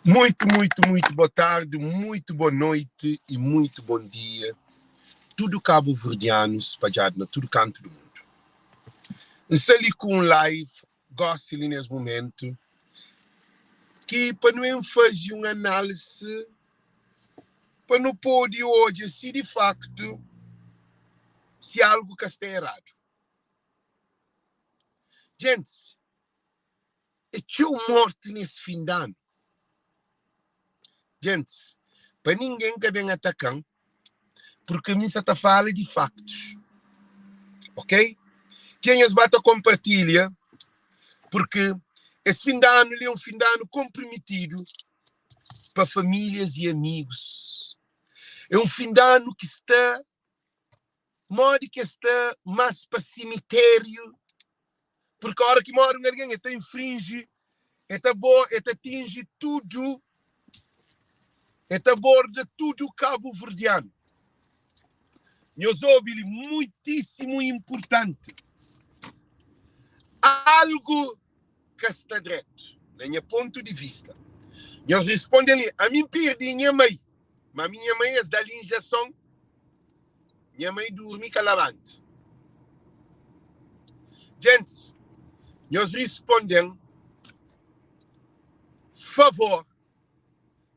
Muito boa tarde, muito boa noite e muito bom dia. Tudo cabo-verdianos espalhado na todo canto do mundo. Estou com um live, gosto nesse momento, que para não fazer uma análise, para não poder hoje, se de facto, se algo que está errado. Gente, é tão morte nesse fim de ano. Gente, para ninguém que vem atacando, porque a mim está falando de factos. Ok? Quem os bate compartilha, porque esse fim de ano é um fim de ano comprometido para famílias e amigos. É um fim de ano que está, modo que está mais para cemitério, porque a hora que mora alguém, ele infringe, ele atinge tudo, ele aborda tudo o cabo-verdiano. Nós ouvimos muitíssimo importante. Algo que está direto, da minha ponto de vista. Nós respondemos ali, a mim perdi minha mãe, mas minha mãe é da injeção, minha mãe dorme com a lavanda. Gente, nós respondemos, favor,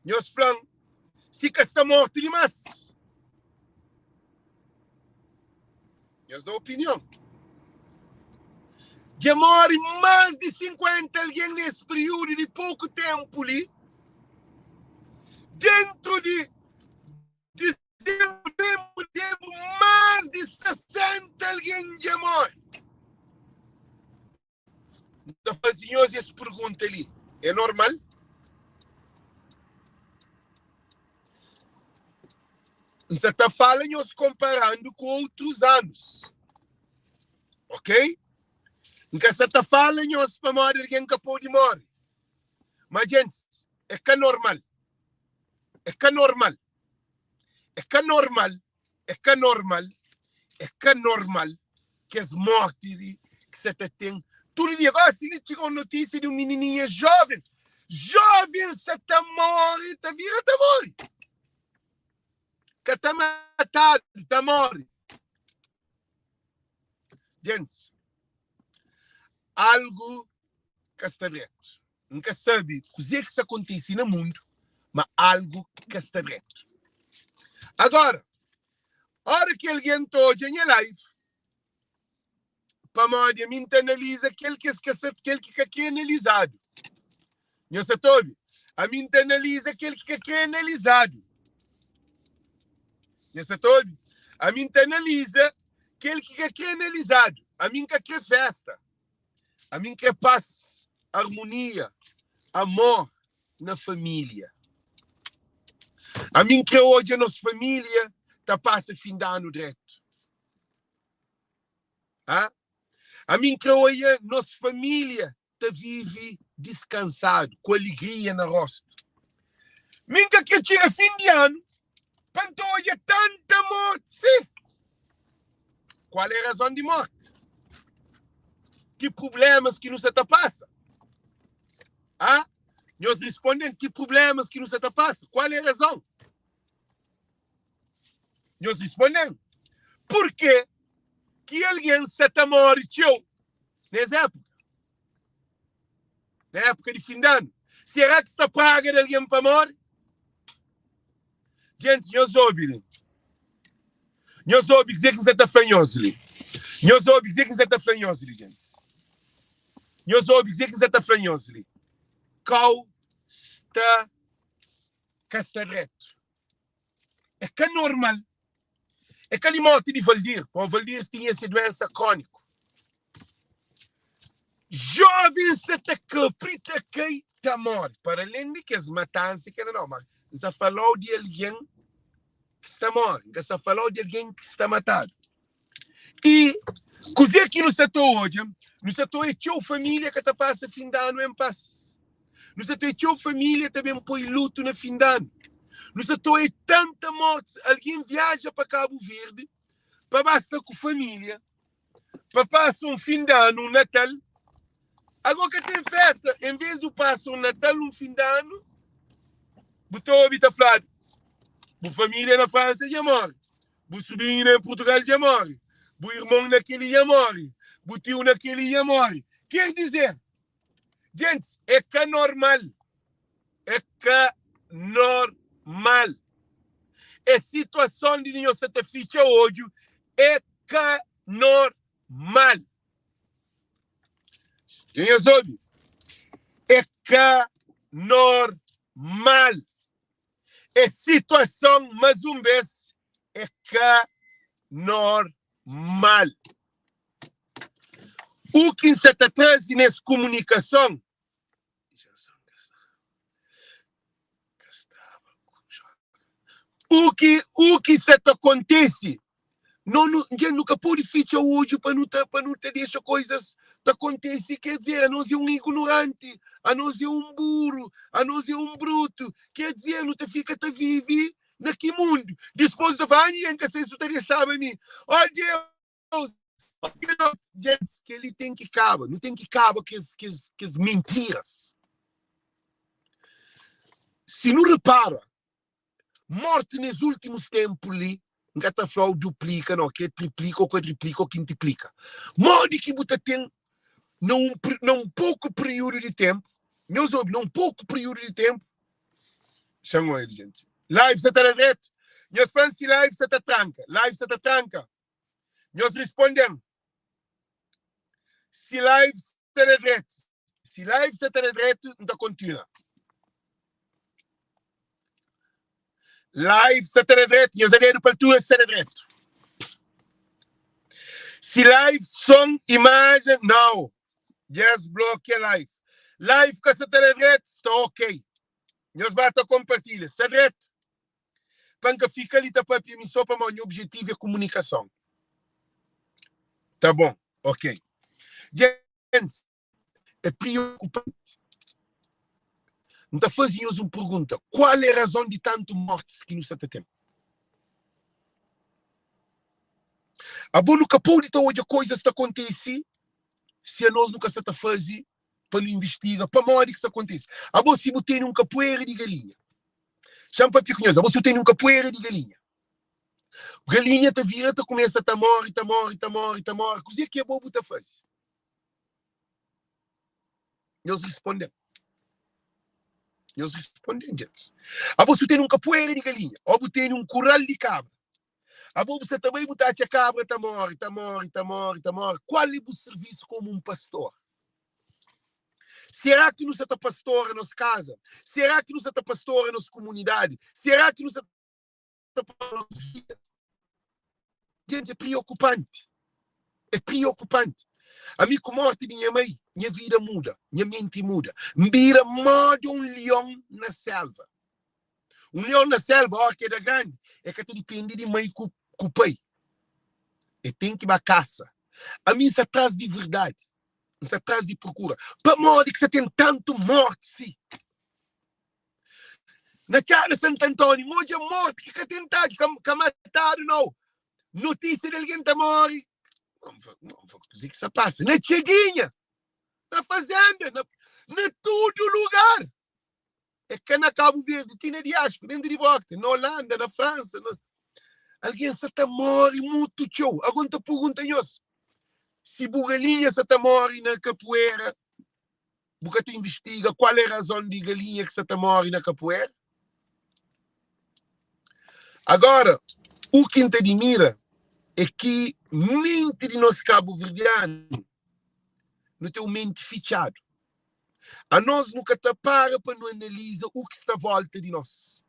nós falamos, se que está morto demais. Nós damos opinião. Demora mais de 50 alguém nesse período de pouco tempo ali, dentro de tempo mais de 60 alguém já morre. Então, senhores, essa pergunta ali, é normal? Você está falando comparando com outros anos. Ok? Então, você está falando para morrer alguém que pode morrer. Mas, gente, é que é normal. É que é normal. É que é normal. É que é normal. É que é normal que as mortes que você tem. Tudo dia, agora, se ele chegou uma notícia de um menininho jovem. Jovem, você está morre, está vira, está morre. Que está matado, está morre. Gente, algo que está direto. Nunca sabe o que isso acontece no mundo, mas algo que está direto. Agora, a hora que alguém está hoje em live, para modo a mim analisa aquele que é analisado. Não se ouve? A mim analisa aquele que é analisado. Não se ouve? A mim analisa aquele que é analisado. A mim que é festa. A mim que é paz, harmonia, amor na família. A mim que hoje a nossa família está passa fim de ano direto. A mim que hoje a nossa família está vive descansado, com alegria no rosto. Mim que tira fim de ano, quando hoje é tanta morte, sim. Qual é a razão de morte? Que problemas que nos está passa? Nós respondemos que problemas que nos está passa? Qual é a razão? Nós respondemos. Por que alguém se está morrendo nessa época? Na época de fim de ano. Será que está praga de alguém para morrer? Gente, nós ouvimos. Nós ouvimos dizer que você está fanhoso ali. Nós ouvimos dizer que você está fanhoso ali, gente. Nós ouvimos dizer que você está fanhoso ali. Qual está reto? É que é normal. É que ele morte de Valdir. O Valdir tinha essa doença crônica. Jovens até caprita que está morto. Para além de que as matanças que não, mas já falou de alguém que está morto. Já falou de alguém que está matado. E coisa que no setor hoje, no setor é tua família que está passando fim de ano em paz. No setor é tua família também põe luto no fim de ano. No setor é tanta morte. Alguém viaja para Cabo Verde, para basta com família, para passar um fim de ano, um Natal. Agora que tem festa, em vez de passar um Natal, um fim de ano, Botou a falar, boa família na França já morre, boa sobrinho em Portugal já morre, boa irmão naquele já morre, boa tio naquele já morre. Quer dizer, gente, é que é normal. É que é normal. A situação de nós se ficha hoje é que é normal. Quem ouve? É que é normal. A situação, mais uma vez, é que é normal. O que se traz nessa comunicação o que se acontece não nunca pode ficar hoje para não ter deixar coisas que acontecem, quer dizer, a nós é um ignorante, a nós é um burro, a nós é um bruto, quer dizer, não te fica a viver naquele mundo. Depois de vanha, que se isso teria sabe mim, oh Deus, gente, que ele tem que acabar, não tem que acabar que as mentiras. Se não repara, morte nos últimos tempos ali, gata frau duplica, não, que triplica, ou quadriplica, ou quintuplica. Morte que você tem num pouco período de tempo, num pouco período de tempo, chamam ele, gente. Live você está reto. Nós fãs live você está tranca. Live você está tranca. Nós respondemos. Se live você está reto. Se live você está reto, então continua. Live você está reto. Nós adendo para tu ser reto. Se live som, imagem, não. Just bloqueia live. Live que você está reto, está ok. Nós vamos compartilhar. Se reto. Para que fique ali para mim só para o meu objetivo é comunicação. Tá bom, ok. Gente, é preocupante. Então, fazíamos uma pergunta. Qual é a razão de tanto mortes que nós temos? A boa nunca pode ter hoje coisas que acontecem se a nós nunca se fazer para investigar, para morrer que isso acontece. A boa se tem um capoeira de galinha. Chama para conhece. A boa se tem um capoeira de galinha. Galinha te vira, te começa a morrer, tá morre. Coisa que é bobo te faz. Nós respondemos. Gente. A você tem um capoeira de galinha, ou você tem um curral de cabra. A você também botar a cabra, tá morre. Qual é o serviço como um pastor? Será que não se está pastor nas casas? Será que não se está pastor nas comunidades? Será que não se está pastor nas vidas? Gente, é preocupante. A mim, com a morte de minha mãe, minha vida muda, minha mente muda. Vira modo um leão na selva. Um leão na selva, ó, que é da grande, é que depende de mãe com o pai. E tem que ir à caça. A mim, se atrás de verdade. Se atrás de procura. Para modo que você tem tanto morte, sim. Na Chácara Santo Antônio, hoje é morte que tentado, que matado, não. Notícia de alguém que morre. Não vou dizer que isso passa. Na Cheguinha, na fazenda, na todo lugar. É que na Cabo Verde, aqui na diáspora, dentro de volta, na Holanda, na França. Alguém se está morre muito show. Agora te pergunta-nos. Se galinha se está morre na capoeira, porque te investiga qual é a razão de galinha que se está morre na capoeira. Agora, o que te admira é que mente de nós cabo-verdiano não tem um mente fichado. A nós nunca te para não analisar o que está à volta de nós.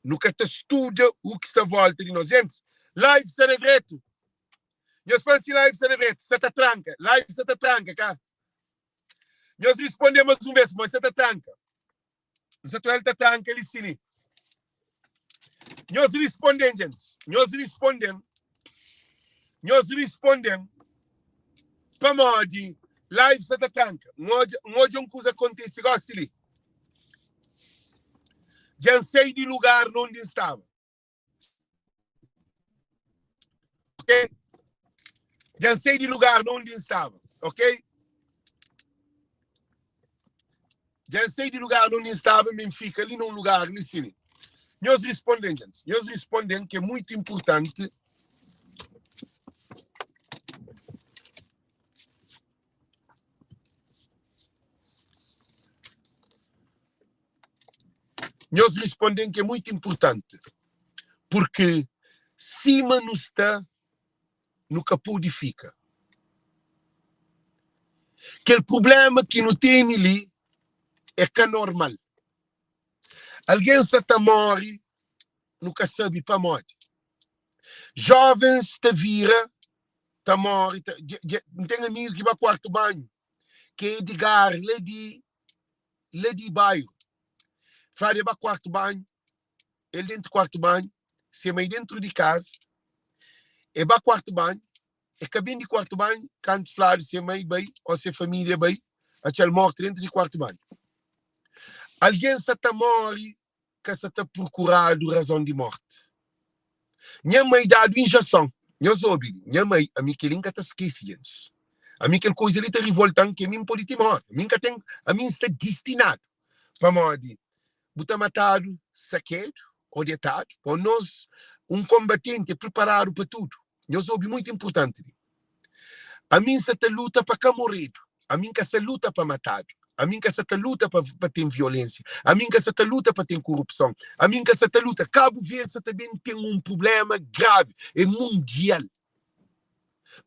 Nunca te estuda o que está à volta de nós. Gente, live será reto. Nós fazemos live será reto. Você está tranca. Live você está tranca, cá. Nós respondemos um mesmo, mas você está tranca. Você está tranca, ele sim. Nós respondemos, gente. Nós respondemos para morrer. Live você está tranca. Hoje uma coisa acontece assim. Já sei de lugar onde estava. Ok? Já sei de lugar onde estava. Ok? Já sei de lugar onde estava, me fica ali num lugar, ali sim. Nós respondemos que é muito importante porque cima não está no capô de fica. Aquele problema que não tem ali é que é normal. Alguém se está morre, nunca sabe para morrer. Jovens te vira, te morre. Tem amigo que vai ao quarto banho, que é Edgar, Lady bairro. Flávia vai ao quarto banho, ele dentro do quarto banho, se é meio dentro de casa, ele vai ao quarto banho, é cabine de quarto banho, canto Flávia, se é meio bem, ou se é família bem, aquele morte dentro de quarto banho. Alguém se está morre, que se está procurado razão de morte. Minha mãe dá injeção. Eu soube. Minha mãe, a mim que ele nunca está esquecendo. A mim aquela coisa ali está revoltando que a mim pode te morrer. A mim está destinado para morrer. Buta matado, saqueado, orientado. Ou nós, combatente preparado para tudo. Eu soube muito importante. A mim se está luta para cá morrer. A mim que se luta para matar. A mim que se está luta para ter violência. A mim que se está luta para ter corrupção. A mim que se está luta. Cabo Verde também tem um problema grave. É mundial.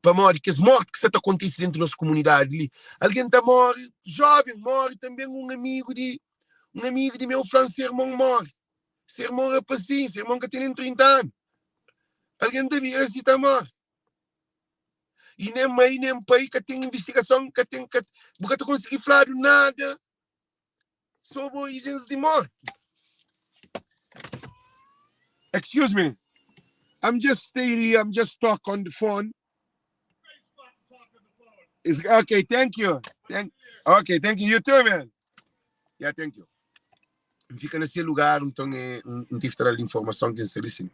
Para morrer, que as mortes que se está acontecendo dentro da nossa comunidade ali. Alguém está morre, jovem, morre também um amigo de meu França, irmão morre. Esse irmão é paciência, irmão que tem 30 anos. Alguém está vir assim, está morre. E nem mãe, nem pai que tem investigação, que nunca consegui falar nada sobre origens de morte. Excuse me. I'm just talking on the phone. Okay, thank you. Okay, thank you. You too, man. Yeah, thank you. Fica nesse lugar, então, não tive a informação que é assim.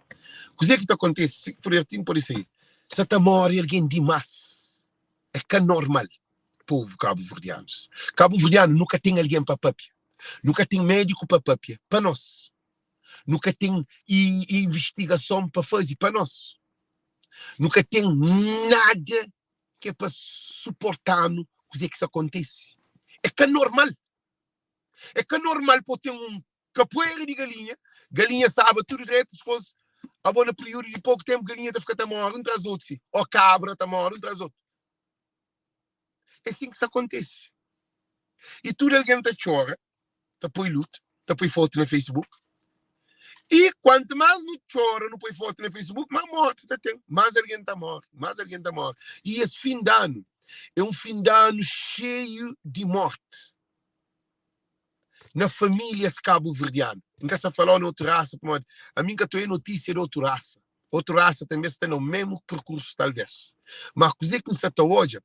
O que é que acontece? Por isso aí. Se está morre alguém demais. É que é normal. Povo cabo-verdianos. Cabo-verdiano nunca tem alguém para papia. Nunca tem médico para papia. Para nós. Nunca tem investigação para fazer. Para nós. Nunca tem nada que é para suportar o que é que isso acontece. É que é normal. É que é normal por ter capoeira de galinha. Galinha sabe tudo direito. Se fosse a boa período de pouco tempo, galinha está ficando morre um tras outro. Ou cabra está morre um tras outro. É assim que isso acontece. E tudo alguém está chora, está põe luta, está põe foto no Facebook. E quanto mais não chora, não põe foto no Facebook, mais morte está tendo. Mais alguém está morre, mais alguém está morre. E esse fim de ano é um fim de ano cheio de morte. Na família cabo-verdiana. Nunca se falou em outra raça. A mim que estou em notícia de outra raça. Outra raça também está no mesmo percurso, talvez. Mas o que é que nos está hoje?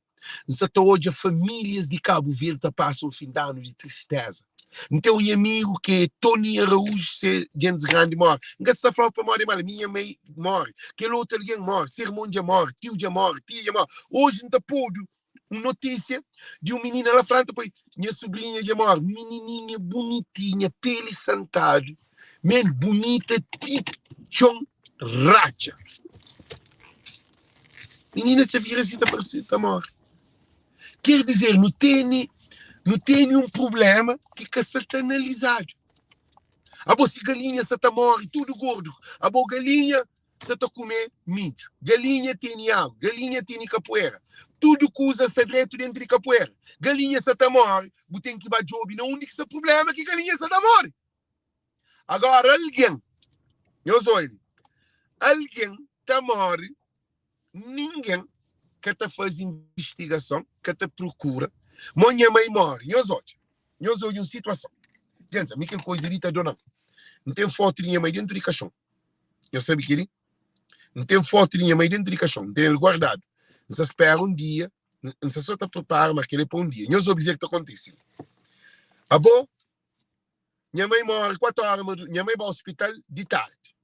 Hoje, famílias de Cabo Verde passam um fim de ano de tristeza. Então, um amigo que é Tony Araújo, se gente grande morre. Nunca se está falando para morrer, mas minha mãe morre. Aquele outro alguém morre. Seu irmão já morre. Tio já morre. Tia já morre. Hoje não está pôde uma notícia de um menino lá frente, depois minha sobrinha já morre, menininha bonitinha, pele sentado, men bonita, tichon, racha. Menina te vira assim, está morre. Quer dizer, não tem um problema que se está analisado. A boa galinha se está morre, tudo gordo. A boa galinha se está comer milho. Galinha tem água, galinha tem capoeira. Tudo que usa segredo dentro de capoeira. Galinha se está morre, tem que ir para job. Não é o único problema que galinha se está morre. Agora, alguém está morre, ninguém que está fazendo investigação, que está procura. Minha mãe morre. Eu sou uma situação. Gente, a minha coisa ali está dona. Não tem foto de minha mãe dentro de caixão. Eu sei que ele não tem foto de minha mãe dentro de caixão. Não tem ele guardado. Você espera um dia, você só está preparado, mas aquele é para um dia. Eu sou dizer que está acontecendo. A boa, minha mãe morre 4 horas, minha mãe vai ao hospital de tarde.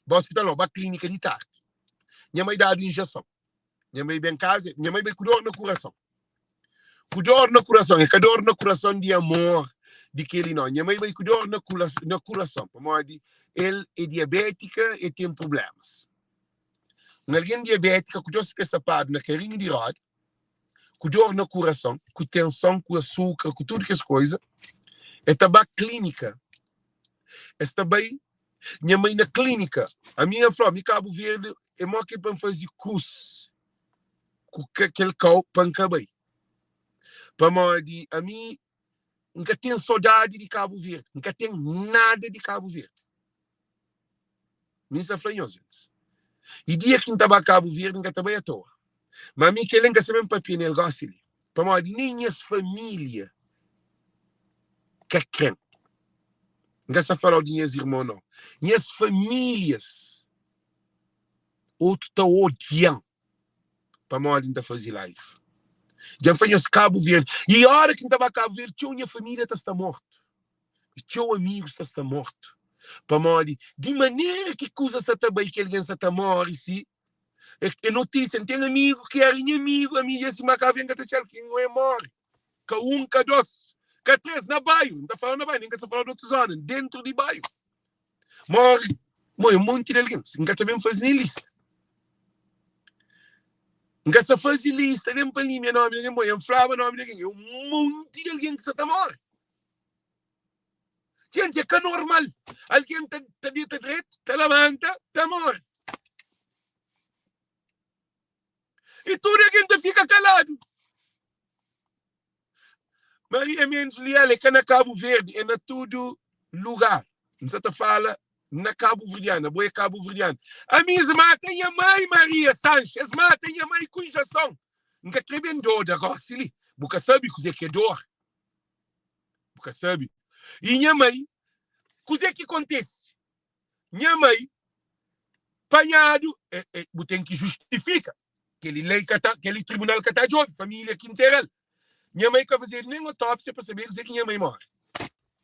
Vai ao hospital não, vai à clínica de tarde. Minha mãe dá a injeção. Minha mãe vem em casa, minha mãe vem com dor no coração. Com dor no coração, é que dor no coração de amor, de que ele não. Minha mãe vai cuidar na colação. Para modo ele é diabética e tem problemas. Alguém diabética, que já se pensa na carinha de roda, com dor no coração, com tensão, com açúcar, com tudo que as coisas, é também clínica. É também minha mãe na clínica. A minha avó, me Cabo Verde, é mó que para fazer curso com aquele cão para acabar. Para modo a mim, nunca tenho saudade de Cabo Verde, nunca tenho nada de Cabo Verde. Me safranhou, gente. E dia que não estava Cabo Verde, nunca estava à toa. Mas a mim que ele nunca sabe para pinel gosto ali. Para modo nem as família que quem. Nunca se fala de minhas irmãos, não. Minhas famílias outro está odiando para modo de fazer live. Já foi os Cabo Verde. E a hora que não estava Cabo Verde, tinha minha família está morto. E tinha amigos está morto. Para modo de maneira que coisa se também que alguém está morto, se é notícia, tem amigo que era inimigo, amigo assim, mas cá vem que que não é morre. Que que dois, que três na bairro, não está falando na bairro, nem que está falando de outra zona, dentro de bairro. Morre, um monte de alguém, não quer saber fazer nem lista. Não quer saber fazer lista, nem para mim, meu nome, nem para mim, flava nome de alguém, monte de alguém que está morre. Gente, é que é normal. Alguém está direito, está levanta, está morre. E tudo alguém fica calado. Maria Mendes Leal é que na Cabo Verde, é na todo lugar. Não se fala na Cabo Verdeana, boa Cabo Verdeana. A minha matem a mãe Maria Sanches, matem a mãe com injeção. Nunca querem dor da Rossili. Porque sabe que é dor. Porque sabe. E minha mãe, o que acontece? Minha mãe, apanhado, tem que justificar. Aquele lei, aquele tribunal que está de olho, família que inteira. Minha mãe quer fazer nem autópsia para saber que minha mãe morre.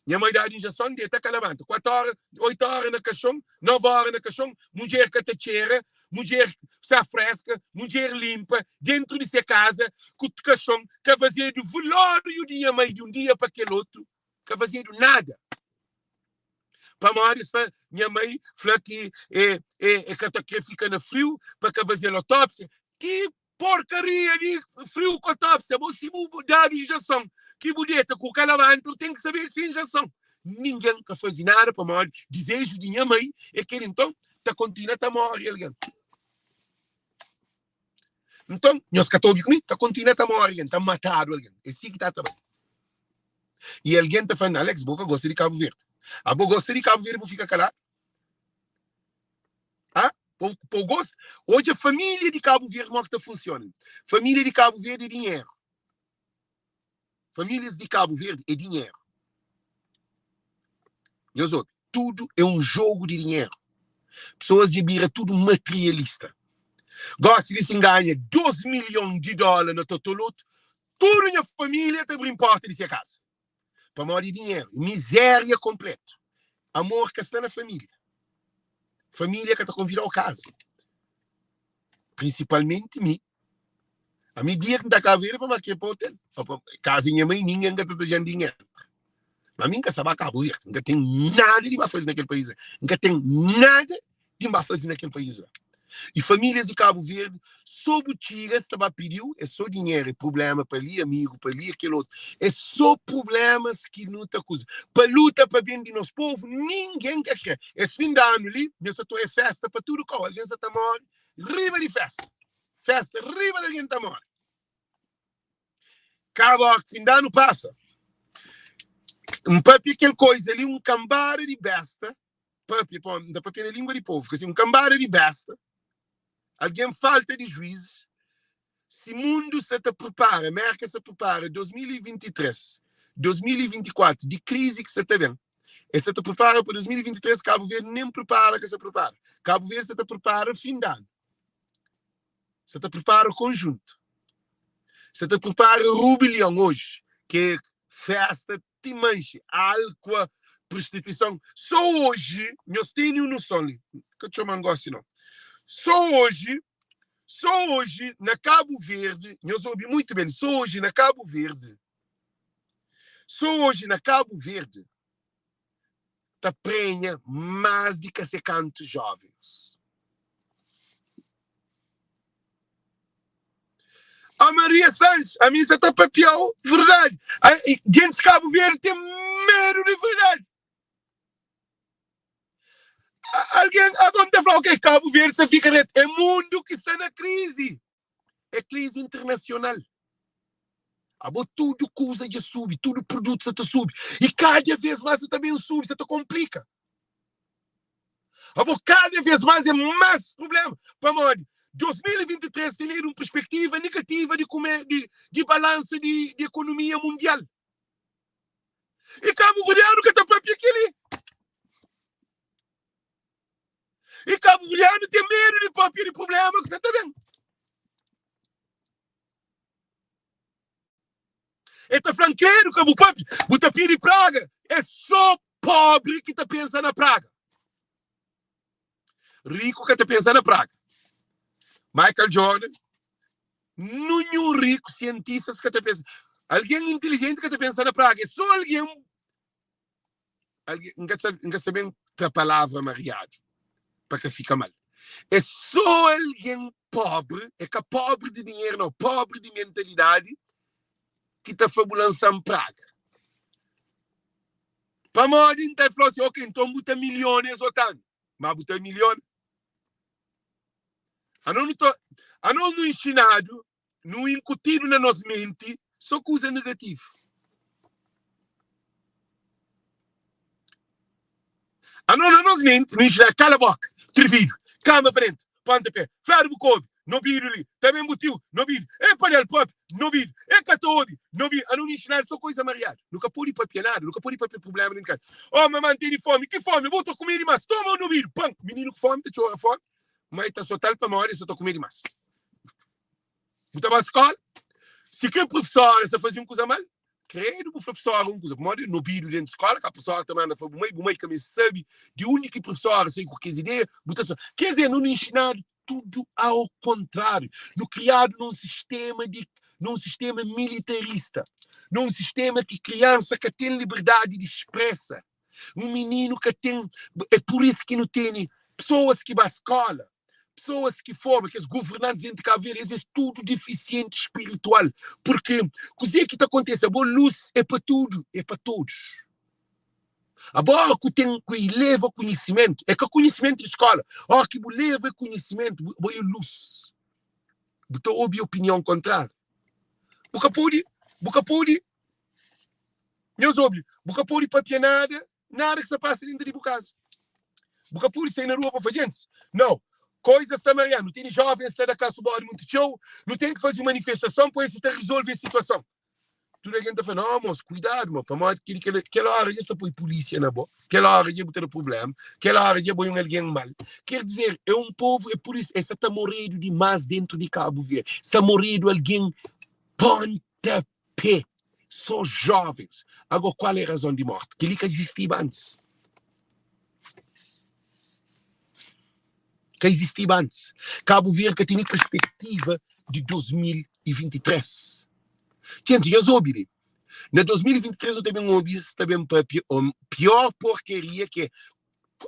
Minha mãe dá a injeção de até que levanta. 4 horas, 8 horas na caixão, 9 horas na caixão, mulher que te cheira, mulher se fresca, mulher limpa, dentro de sua casa, com o caixão, quer fazer do velório de minha mãe de um dia para aquele outro, quer fazer do nada. Para minha mãe fala que que fica no frio para fazer a autópsia. Que porcaria de frio com autópsia. Você mudar a injeção. Que bonita, com o calamantro tem que saber se injeção. Ninguém quer fazer nada para morrer. Desejo de minha mãe é que ele então está continuando a morrer. Então, nós católicos está continuando a morrer. Está matado alguém. É assim que está também. E alguém está falando, Alex, boca gosta de Cabo Verde. A boca gosta de Cabo Verde para ficar calado. Ah? Por gosto. Hoje a família de Cabo Verde não está funcionando. Família de Cabo Verde é dinheiro. Famílias de Cabo Verde é dinheiro. Meus outros, tudo é um jogo de dinheiro. Pessoas de Bira, tudo materialista. Gosta de se ganhar 12 milhões de dólares no Totoloto, toda a minha família te abre porta de sua casa. Para morrer de dinheiro. Miséria completa. Amor que está na família. Família que está convidada ao caso. Principalmente mim. A minha dia que está cá a ver, para que para o hotel. Casa minha mãe, ninguém está dando dinheiro. Mas mim que sabe Cabo Verde. Nunca tem nada de fazer naquele país. Nunca tem nada de fazer naquele país. E famílias de Cabo Verde, sob o tiras, estava pediu, é só dinheiro, é problema para ali, amigo, para ali, aquele outro. É só problemas que não te acusam. Para luta para bem de nosso povo, ninguém quer crer. Esse fim de ano ali, nessa tua festa para tudo, alguém está morre, riba de festa. Festa, riba de alguém está morre. Acaba, fim de ano passa. Um papi, aquela coisa ali, cambara de besta, papi na língua de povo, assim, cambara de besta, alguém falta de juízo, se o mundo se prepara, a América se prepara, 2023, 2024, de crise que se está vendo, e se prepara para 2023, Cabo Verde nem prepara que se prepara. Cabo Verde se prepara fim de ano. Se prepara o conjunto. Se prepara o rubilhão hoje, que é festa de manche, álcool, prostituição. Só hoje, nós temos noção, que eu não gosto não. Só hoje, na Cabo Verde, nós ouvimos muito bem, só hoje na Cabo Verde, Só hoje, na Cabo Verde, está prenha mais de 50 jovens. A Maria Sanches, a missa está papel, verdade. Gente de Cabo Verde tem medo de verdade. Alguém agora fala, ok, Cabo Verde você fica neto. É mundo que está na crise. É crise internacional. Tudo coisa já sube, tudo produto você sube. E cada vez mais você também sube, você complica. Cada vez mais é mais problema. Para onde? 2023 tem uma perspectiva negativa de balança de economia mundial. E Cabo Verdeano que está para aquele. E Cabo Verdeano tem medo de papel de problema que você está vendo. Está franqueiro, Cabo Papi. Buta de Praga. É só pobre que está pensando na Praga. Rico que está pensando na Praga. Michael Jordan. Nenhum rico cientista que está pensando. Alguém inteligente que está pensando na Praga. É só alguém não sabe a palavra mariado. Para que fica mal. É só alguém pobre. É que é pobre de dinheiro, não. Pobre de mentalidade. Que está fabulando em Praga. Para morrer, então, falou assim, ok, então botar milhões ou tanto. Mas botar milhões. A nós não ensinado, não incutido na nossa mente, só coisa negativa. A nós na nossa mente, não ensinado, cala a boca, trevido, calma para dentro, pontapé, flaro do couve, não viro ali, também motivo, não viro, é panel pop, não viro, é católico, não viro, a não ensinar só coisa mariada, nunca pode papel nada, nunca pode papel problema em casa. Oh, mamãe, tem fome, que fome, vou tô comer demais, toma ou não viro, pão, menino com fome, te a fome, mas está só tal para uma hora e só tô comer demais. Você vai à escola, se que professor você fazia uma coisa mal, credo, o professor uma coisa, mas no vídeo dentro da escola, que a professora também anda fazendo muito, que me sabe, de único professor, assim, com aquelas ideias, quer dizer, não ensinar tudo ao contrário, no criado num sistema militarista, num sistema que criança que tem liberdade de expressa, um menino que tem, é por isso que não tem pessoas que vão à escola, pessoas que formam, que os governantes entre Cabo Verde, é tudo deficiente espiritual. Porque o que está acontecendo? A boa luz é para tudo, é para todos. A boa que leva conhecimento, é que o conhecimento de escola, a que leva conhecimento, boa luz. Então, houve opinião contrária. Boca pode, meus óbvios, boca pode papia nada que se passa dentro de casa. Boca pode sair na rua para fazer isso. Não. Coisas também, não tem jovens que da casa subir muito show, não tem que fazer manifestação para isso resolver a situação. Tudo a gente está falando, não, moço, cuidado, moço, para aquela hora já põe polícia na boca, aquela hora já botar problema, aquela hora já põe alguém mal. Quer dizer, é um povo, é por isso, essa está morrendo demais dentro de Cabo Verde, está morrendo alguém pontapé, só jovens. Agora, qual é a razão de morte? Que ele que existia antes. Que existia antes. Cabo Verde que tem perspectiva de 2023. Gente, eu soube. Na 2023 eu também ouvi também pior porcaria que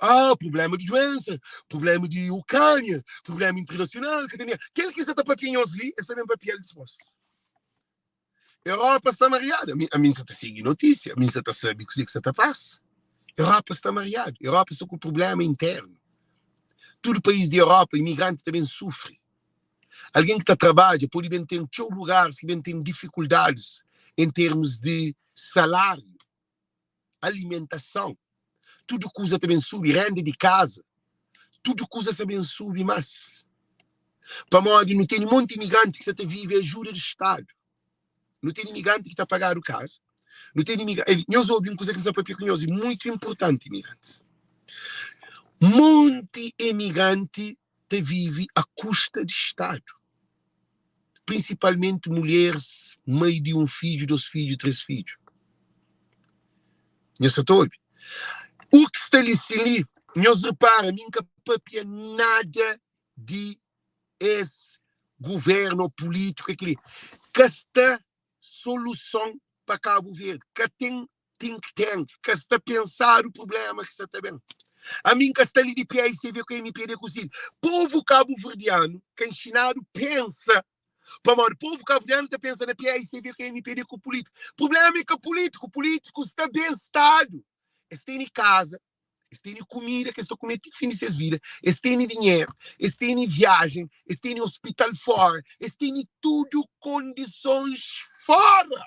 é problema de doença, problema de Ucrânia, problema internacional que tem. Quem quiser estar papinhos ali, é também papel disposto. Europa está mareada. A mim você está seguindo notícia, a mim você está sabendo o que você está passando. Europa está mareada. Europa está com problema interno. Todo país da Europa, imigrante também sofre. Alguém que está trabalha pode ter lugares que tem dificuldades em termos de salário, alimentação. Tudo coisa também sube, renda de casa. Tudo coisa também sube mais. Para modo, não tem um monte de imigrante que está vive ajuda do Estado. Não tem imigrante que está a pagar o casa. Não tem imigrante. Nós ouvimos coisa que está para nós muito importante, imigrantes. Monte imigrante te vive à custa do Estado. Principalmente mulheres, meio de um filho, 2 filhos, 3 filhos. Nós estamos. O que está ali, nós repara, nunca papia nada de esse governo político, aquele que está solução para Cabo Verde, que tem think tank, que está a pensar o problema que está bem. A mim que está ali de pé e você vê o que me pede cozido. Povo cabo-verdiano, que ensinado, pensa. Para o povo cabo-verdiano está pensando na pé e você vê o que me pede com o político. O problema é que o político está bem estado. Eles têm casa, eles têm comida, que estão comendo fim de suas vidas, eles têm dinheiro, eles têm viagem, eles têm hospital fora, eles têm tudo condições fora.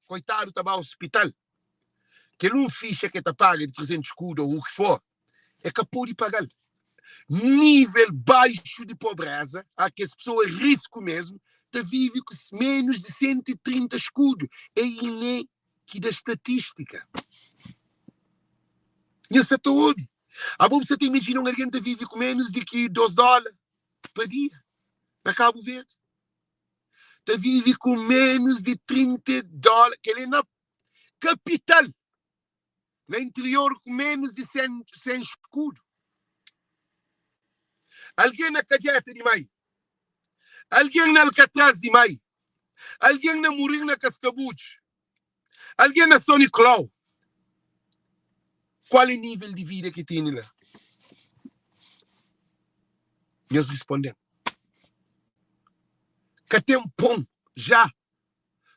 Coitado, está ao hospital. Que não ficha que está paga de 300 escudos ou o que for, é capaz de pagar. Nível baixo de pobreza, a que as pessoas risco mesmo, vive com menos de 130 escudos. É iné que da estatística. E essa todo. A bom você imagina alguém que vive com menos de que $2 por dia, na Cabo Verde. Vive com menos de $30, que ele é na capital. No interior, com menos de 100 escudos. Alguém na Cajeta de Mai. Alguém na Alcatraz de Mai. Alguém na Mourinho na Cascabuche. Alguém na São Nicolau. Qual é o nível de vida que tem lá? Eles respondem. Que tem pão já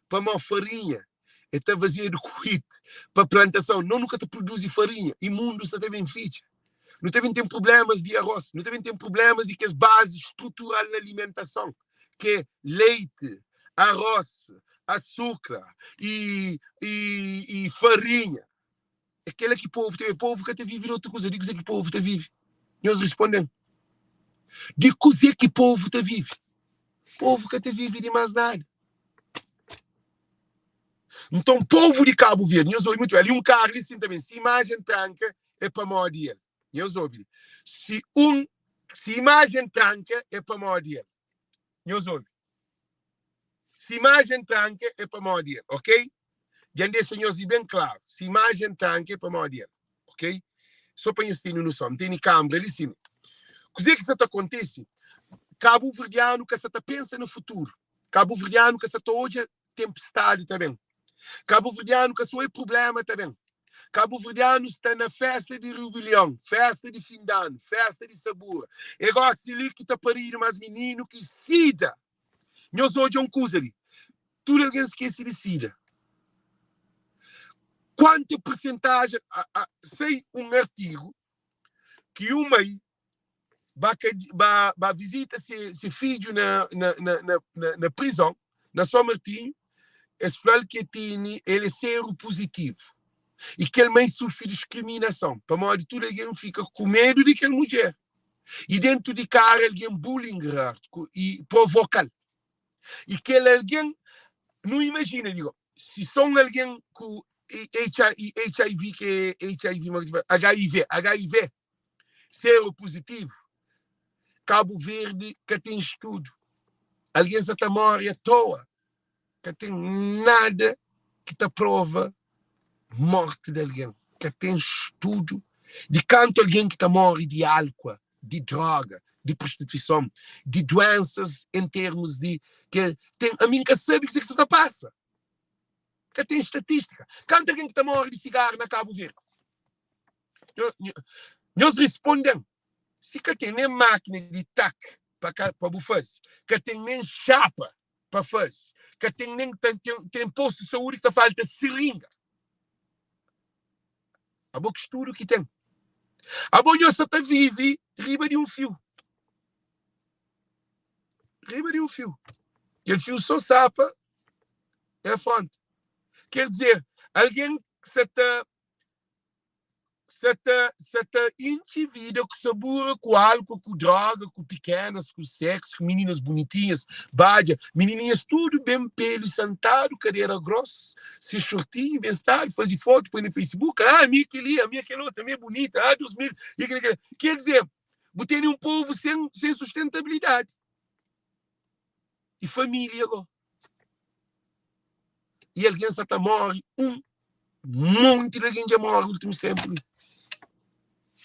para uma farinha. E está vazia de corrida para plantação. Não nunca te produz farinha. E mundo está bem feito. Não tem problemas de arroz. Não tem problemas de que as bases estruturais da alimentação, que é leite, arroz, açúcar e farinha. Aquele que o povo que vive outra coisa. De que o povo vive. E eles respondem. De coisa que o povo vive. O povo que vive de mais nada. Então, povo de Cabo Verde, eu ouvi muito bem. Ali carro assim também, se imagem tranca, é para morrer. Eu ouvi. Se imagem tranca, é para morrer. Eu ouvi. Se imagem tranca, é para morrer, ok? Já deixa eu bem claro. Se imagem tranca, é para morrer, ok? Só para vocês terem noção. Tem câmera ali, sim. O que isso acontece? Cabo Verdeano que você pensa no futuro. Cabo Verdeano que você hoje tempestade também. Cabo Verdeano que só é problema também. Cabo Verdeano está na festa de rebelião, festa de fim de ano, festa de sabor. É igual ali que está parindo mais menino que sida. Nós hoje coisa ali. Tudo alguém esquece de sida. Quanta porcentagem, sei um artigo que uma aí vai visitar esse filho na prisão, na São Martinho, esse filho que tem, ele é sero positivo. E que ele mãe sofre discriminação. Para modo de tudo, alguém fica com medo de aquela mulher. E dentro de cara, alguém bullying e provoca. E que alguém, não imagina, digo, se são alguém com HIV, que é HIV, sero positivo, Cabo Verde, que tem estudo. Alguém se está morre à toa. Que tem nada que te prova morte de alguém. Que tem estudo de quanto alguém que está morre de álcool, de droga, de prostituição, de doenças em termos de... que tem, a mim que sabe o que isso está passa. Que tem estatística. Quanto alguém que está morre de cigarro na Cabo Verde? Nós respondemos. Se que tem nem máquina de tac para bufas, que tem nem chapa para fazer, que tem nem tem posto de saúde que falta seringa. A boca estudo que tem. A boca só vive riba de um fio. Riba de um fio. E o fio só sapa é a fonte. Quer dizer, alguém que se indivíduo que se burra com álcool, com droga, com pequenas, com sexo, com meninas bonitinhas, badia, menininhas tudo bem pelo, sentado, cadeira grossa, se shortinho, bem estado, fazer foto, põe no Facebook, a minha que ali, a minha aquela outra, a minha bonita, Deus meu, quer dizer, botei um povo sem sustentabilidade. E família agora. E alguém só está morre, monte de alguém já morre no último tempo.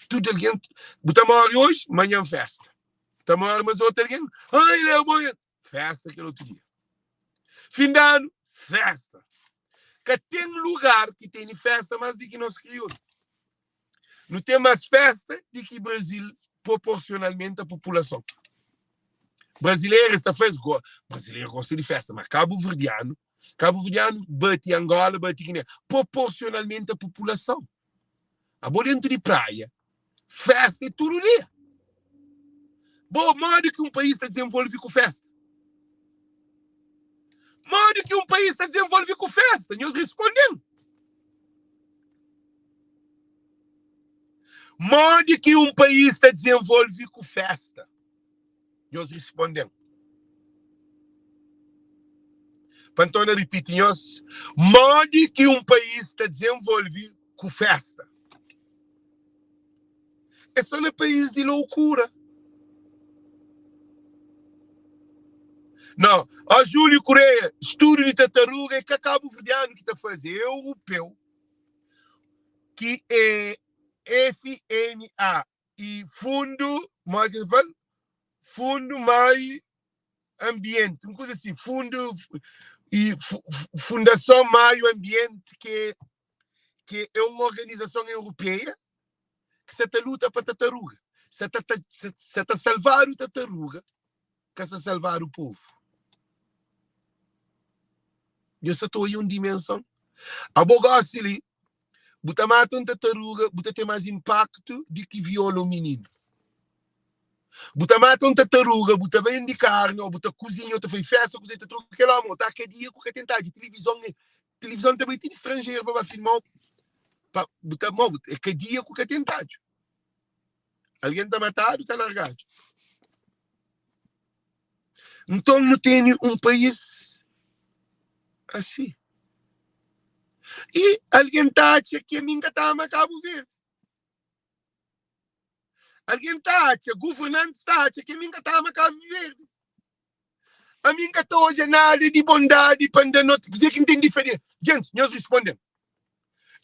Tudo alguém, está morre hoje, amanhã festa. Está morre, mas outro alguém, ai, Léo, festa aquele outro dia. Fim de ano, festa. Que tem lugar que tem festa, mas de que nós criamos. Não tem mais festa de que Brasil, proporcionalmente à população. Brasileiro está fez brasileiro gosta de festa, mas cabo-verdiano bate Angola, bate Guiné, proporcionalmente à população. A dentro de praia, festa é todo dia. Bom, modo que um país está desenvolvido com festa. Modo que um país está desenvolvido com festa. Nós respondemos. Modo que um país está desenvolvido com festa. Nós respondemos. Então, eu repito, nós, modo que um país está desenvolvido com festa. É só um país de loucura. Não, a Júlio Correia, estudo de tartaruga, é que acaba o verdiano que está fazendo, é europeu, que é FMA e Fundo Meio Ambiente, uma coisa assim, Fundação Meio Ambiente, que é uma organização europeia que se luta para a tartaruga. Se está salvar o tartaruga, que se salvar o povo. Eu só estou em uma dimensão. A bogaça ali, você mata uma tartaruga, você tem mais impacto do que viola um menino. Você mata uma tartaruga, você vende carne, ou você cozinha, você faz festa, você tartaruga, que lá, tá que dia que você tentar de televisão também tem estrangeiro para filmar. É que dia que você tentar. Alguém está matado, está largado. Então não tem um país assim. E alguém está achando que a minha está a Cabo Verde. Alguém está achando, governante está achando que a minha está a Cabo Verde. A minha está hoje nada de bondade para não dizer que não tem diferença. Gente, nós respondemos.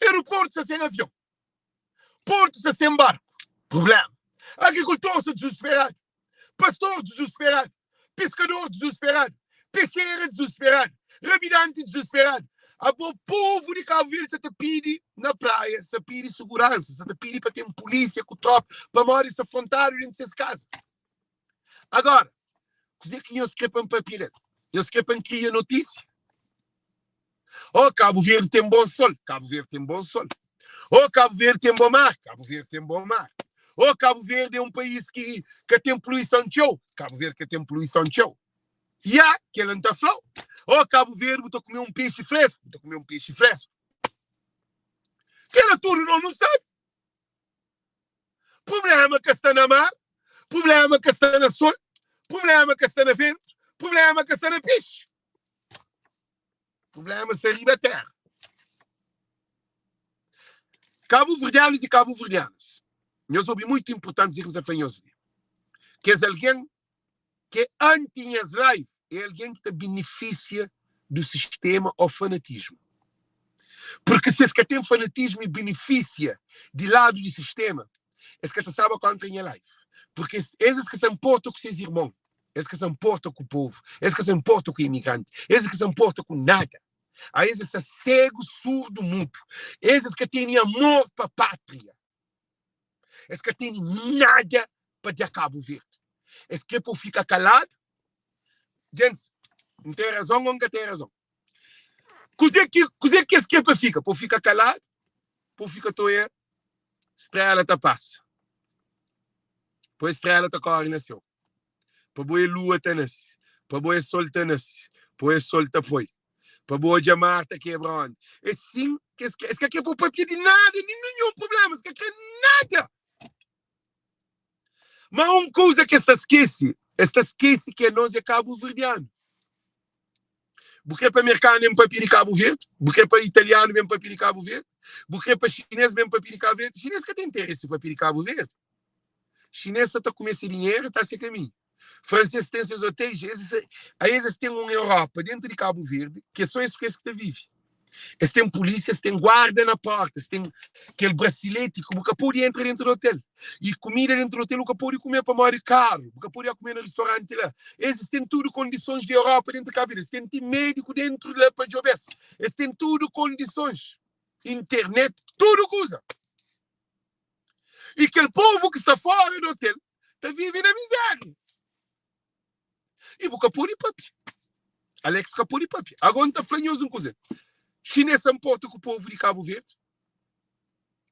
Aeroporto sem avião. Porto sem barco. Problema. Agricultor desesperado. Pastor desesperado. Pescador desesperado. Peixeira desesperado. Rabidante desesperado. O povo de Cabo Verde se te pede na praia, se pede segurança, se te pede para ter polícia com tropa, para morar essa fronteira dentro dessas casas. Agora, o que é que eles escrevem papel? Eles escrevem cria notícia. Oh, Cabo Verde tem bom sol. Cabo Verde tem bom sol. Oh, Cabo Verde tem bom mar. Cabo Verde tem bom mar. Oh, Cabo Verde é um país que tem poluição de show. Cabo Verde que tem poluição de show. E que ele não está flow. Oh, Cabo Verde, vou comer um peixe fresco. Vou comer um peixe fresco. Que ela tudo não sabe. Problema que está na mar. Problema que está na sol. Problema que está na vento. Problema que está na peixe. Problema se arriba a terra. Cabo-verdianos e cabo-verdianas. Eu soube muito importante dizer isso para que é alguém que é anti-Israel, é alguém que te beneficia do sistema ou fanatismo. Porque se que tem fanatismo e beneficia de lado do sistema, é que tu sabe quando tem live. Porque esses que se importam com seus irmãos, esses que se importam com o povo, esses que se importam com o imigrante, esses que se importam com nada, a esses que cego, surdo, mudo, esses que têm amor para a pátria, esses que têm nada para dar Cabo Verde. Esse que por ficar calado, gente, não tem razão ou não tem razão. Coisa que esse que fica? Por ficar calado, por ficar toé, estrela tá passa. Por estrela tá corre nasceu. Por boa lua tá nasce. Por boa sol tá nasce. Por sol tá foi. Por boa jamar tá quebrando. É sim, esse que é por papel de nada, nenhum problema, esse que é nada. Mas uma coisa que está esquece que nós é cabo-verdiano. Porque para americano é um papel de Cabo Verde, porque para italiano é um papel de Cabo Verde, porque para chinês é um papel de Cabo Verde. Chinês que tem interesse em papel de Cabo Verde. Chinês está com esse dinheiro, está sem caminho. Francês tem seus hotéis, aí eles têm uma Europa dentro de Cabo Verde, que é só isso que vivem. Eles têm polícia, eles têm guarda na porta, eles têm aquele bracelete que nunca pode entrar dentro do hotel. E comida dentro do hotel nunca pode comer para morrer caro, nunca pode comer no restaurante lá. Eles têm tudo condições de Europa dentro da cabeça, eles têm time médico dentro lá para jogar. Eles têm tudo condições. Internet, tudo coisa. E aquele povo que está fora do hotel está vivendo na miséria. E nunca pode papi. Alex nunca pode papi. Agora está falando uma coisa. Chinês se importa com o povo de Cabo Verde?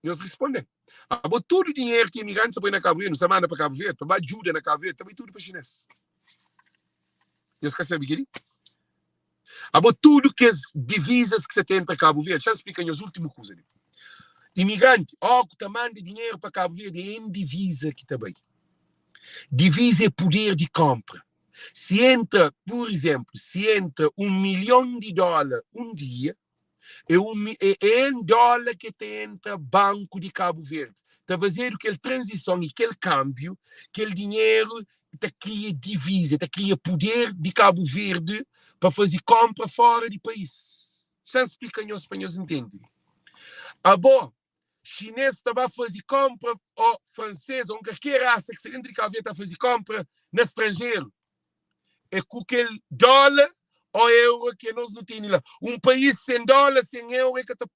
Nós respondemos. Todo o dinheiro que imigrantes põem na Cabo Verde, não se manda para Cabo Verde, para ajuda na Cabo Verde, também tudo para chinês. Nós queremos saber o que tudo que as divisas que você tem para Cabo Verde, já explica as últimas coisas. Imigrante, que te manda dinheiro para Cabo Verde, é em divisa que também. Divisa é poder de compra. Se entra, por exemplo, $1 milhão um dia, é em dólar que entra Banco de Cabo Verde. Está fazendo aquela transição e aquele câmbio, aquele dinheiro está cria divisa, está cria poder de Cabo Verde para fazer compra fora do país. Já explica em espanhol, entende? Bom, chinês estava a fazer compra, ou francês, ou qualquer raça que se dentro de Cabo Verde está a fazer compra no estrangeiro. É com aquele dólar ou euro que nós não temos lá. País sem dólar, sem euro, é que te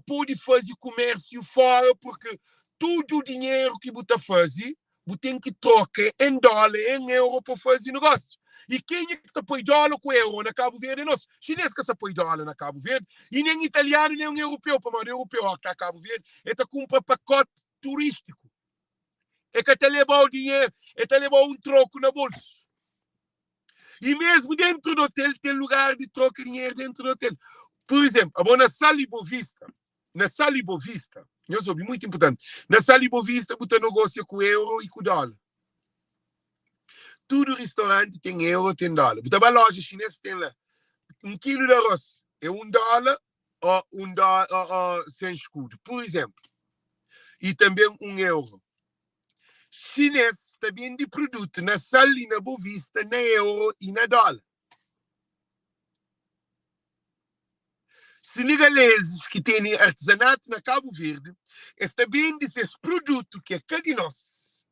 pode fazer comércio fora, porque todo o dinheiro que você faz, você tem que trocar em dólar, em euro, para fazer negócio. E quem é que põe dólar com euro na Cabo Verde? É nós. Chinês que põe dólar na Cabo Verde, e nem italiano, nem europeu. Para o europeu aqui na Cabo Verde, é que compra pacote turístico. É que te leva o dinheiro, é te leva troco na bolsa. E mesmo dentro do hotel, tem lugar de troca de dinheiro dentro do hotel. Por exemplo, na Sala Bovista, eu soube, muito importante, na Sala Bovista, você negocia com euro e com dólar. Todo restaurante tem euro, tem dólar. Você vai à loja chinesa, tem lá 1 quilo de arroz, é $1 ou $1 sem escudo, por exemplo. E também €1. Chinês também de produto na Sala e na Bovista, na euro e na dólar. Senegaleses que têm artesanato na Cabo Verde, está bem desses produtos que é cá de nós.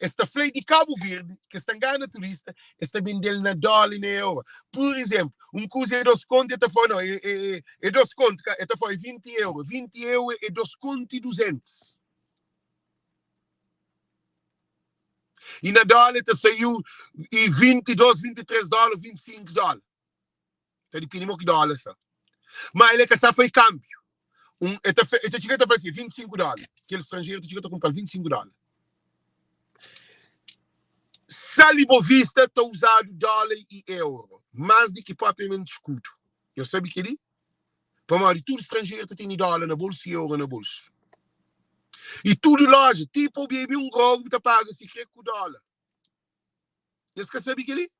Esta flei de Cabo Verde, que está engana turista, está bem dele na dólar e na euro. Por exemplo, coisa é 2 contos, é 2 contos, foi €20. €20 é 2 contos e 200. E na dólar saiu $22, $23, $25. Está dependendo de que dólar são. Mas ele é que só foi câmbio. Este chega a fazer $25. Aquele estrangeiro chega a comprar $25. Sala Bovista está usando dólar e euro. Mais do que propriamente escudo. Eu sabe que ele? Para mais de tudo estrangeiro tem dólar na bolsa e euro na bolsa. E tudo loja, tipo o baby grog que paga se quer com dólar. Você sabe que ele?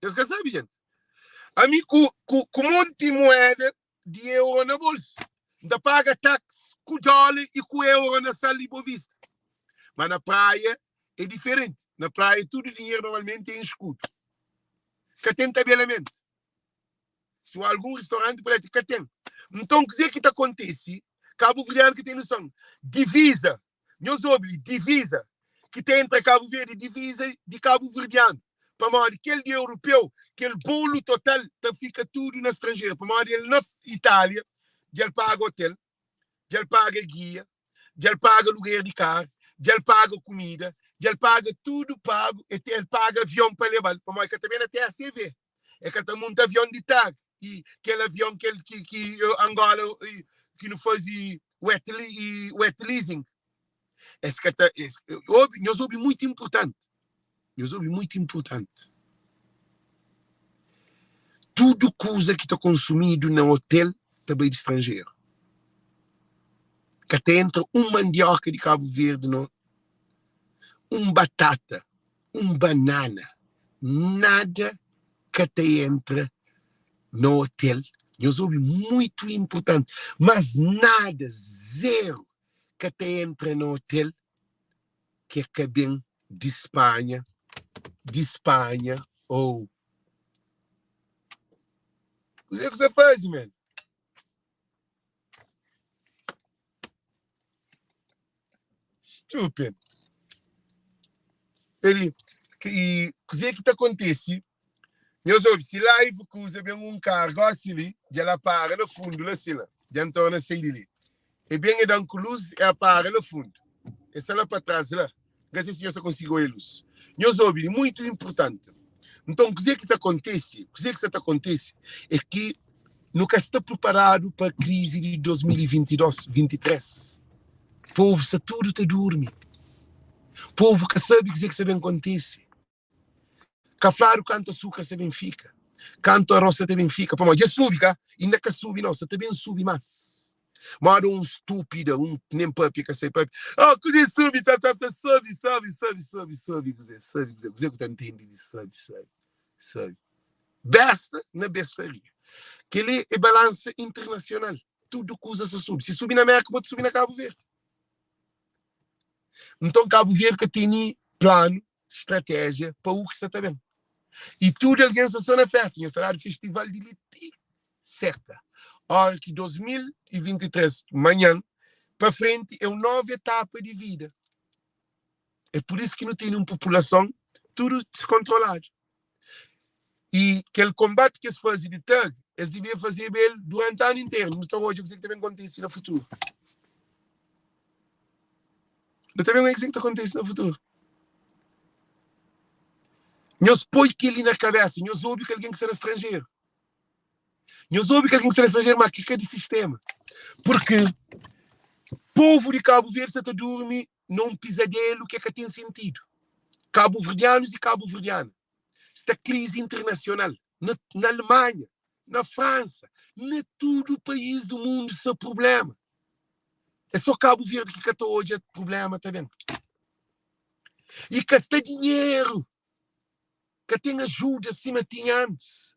Você sabe, gente? A mim, com um monte de moeda de euro na bolsa, ainda paga táxi com dólar e com euro na Sala Bovista. Mas na praia é diferente. Na praia, todo o dinheiro normalmente é em escudo. Que tem tabelamento. Se algum restaurante parece que tem. Então, o que acontece? Cabo Verde que tem noção. Divisa. Nós ouvimos divisa. Que tem entre Cabo Verde e divisa de Cabo Verdeano. Para mais aquele de europeu, aquele bolo total, fica tudo no estrangeiro. Para mais ele na Itália, já paga hotel, já paga guia, já paga lugar de carro, já paga comida, já paga tudo pago, e ele paga avião para levar. Para mais que também até a CV. É que tem muito avião de tag. E aquele avião que Angola que não faz wet leasing. Nós ouvimos muito importante. Tudo coisa que está consumido no hotel também de estrangeiro. Que até entra mandioca de Cabo Verde, não? Batata, banana. Nada que até entra no hotel. Nós ouvimos muito importante. Mas nada, zero, que até entra no hotel que é bem de Espanha ou O que você faz, mano? Estúpido. Ele, e o que acontece? Eu soube, se live que usa bem um carro assim, ela para no fundo, lá assim, já então na saída ali. E bem, então, a luz é para no fundo. Essa lá para trás, lá. Gasta se você conseguiu a luz. Eu soube, muito importante. Então, o que acontece? O que acontece é que nunca está preparado para a crise de 2022-23. O povo está tudo a dormir. O povo que sabe o que sabe acontece. Caflaro canta açúcar se bem fica. Canto a roça também fica. Pô, mas já sube, cá? Ainda que sube, não. Você também sube mais. Mas um estúpido, nem papi que sei papi. Ah, coisa sube, sobe. Você que tá entendendo, sobe. Besta na bestaria. Que ele é balança internacional. Tudo que usa se sube. Se subir na América, pode subir na Cabo Verde. Então, Cabo Verde que tem plano, estratégia para o que está bem. E tudo a organização na festa. O salário festival de Liti cerca. Hora que 2023, manhã, para frente, é uma nova etapa de vida. É por isso que não tem uma população tudo descontrolado. E aquele combate que se faz de tag, eles deviam fazer bem durante o ano inteiro. Mas então hoje, o que também acontece no futuro. Não também é o que acontece no futuro. Nós põe aquilo na cabeça, nós ouvimos que alguém que será estrangeiro. Nós ouvimos que alguém que será estrangeiro, mas que é de sistema. Porque o povo de Cabo Verde está a dormir num pesadelo que tem sentido. Cabo-verdianos e cabo-verdianas. Esta crise internacional, na Alemanha, na França, em todo o país do mundo, esse problema. É só Cabo Verde que está hoje é problema, tá vendo? E que está dinheiro, que tem ajuda acima de antes.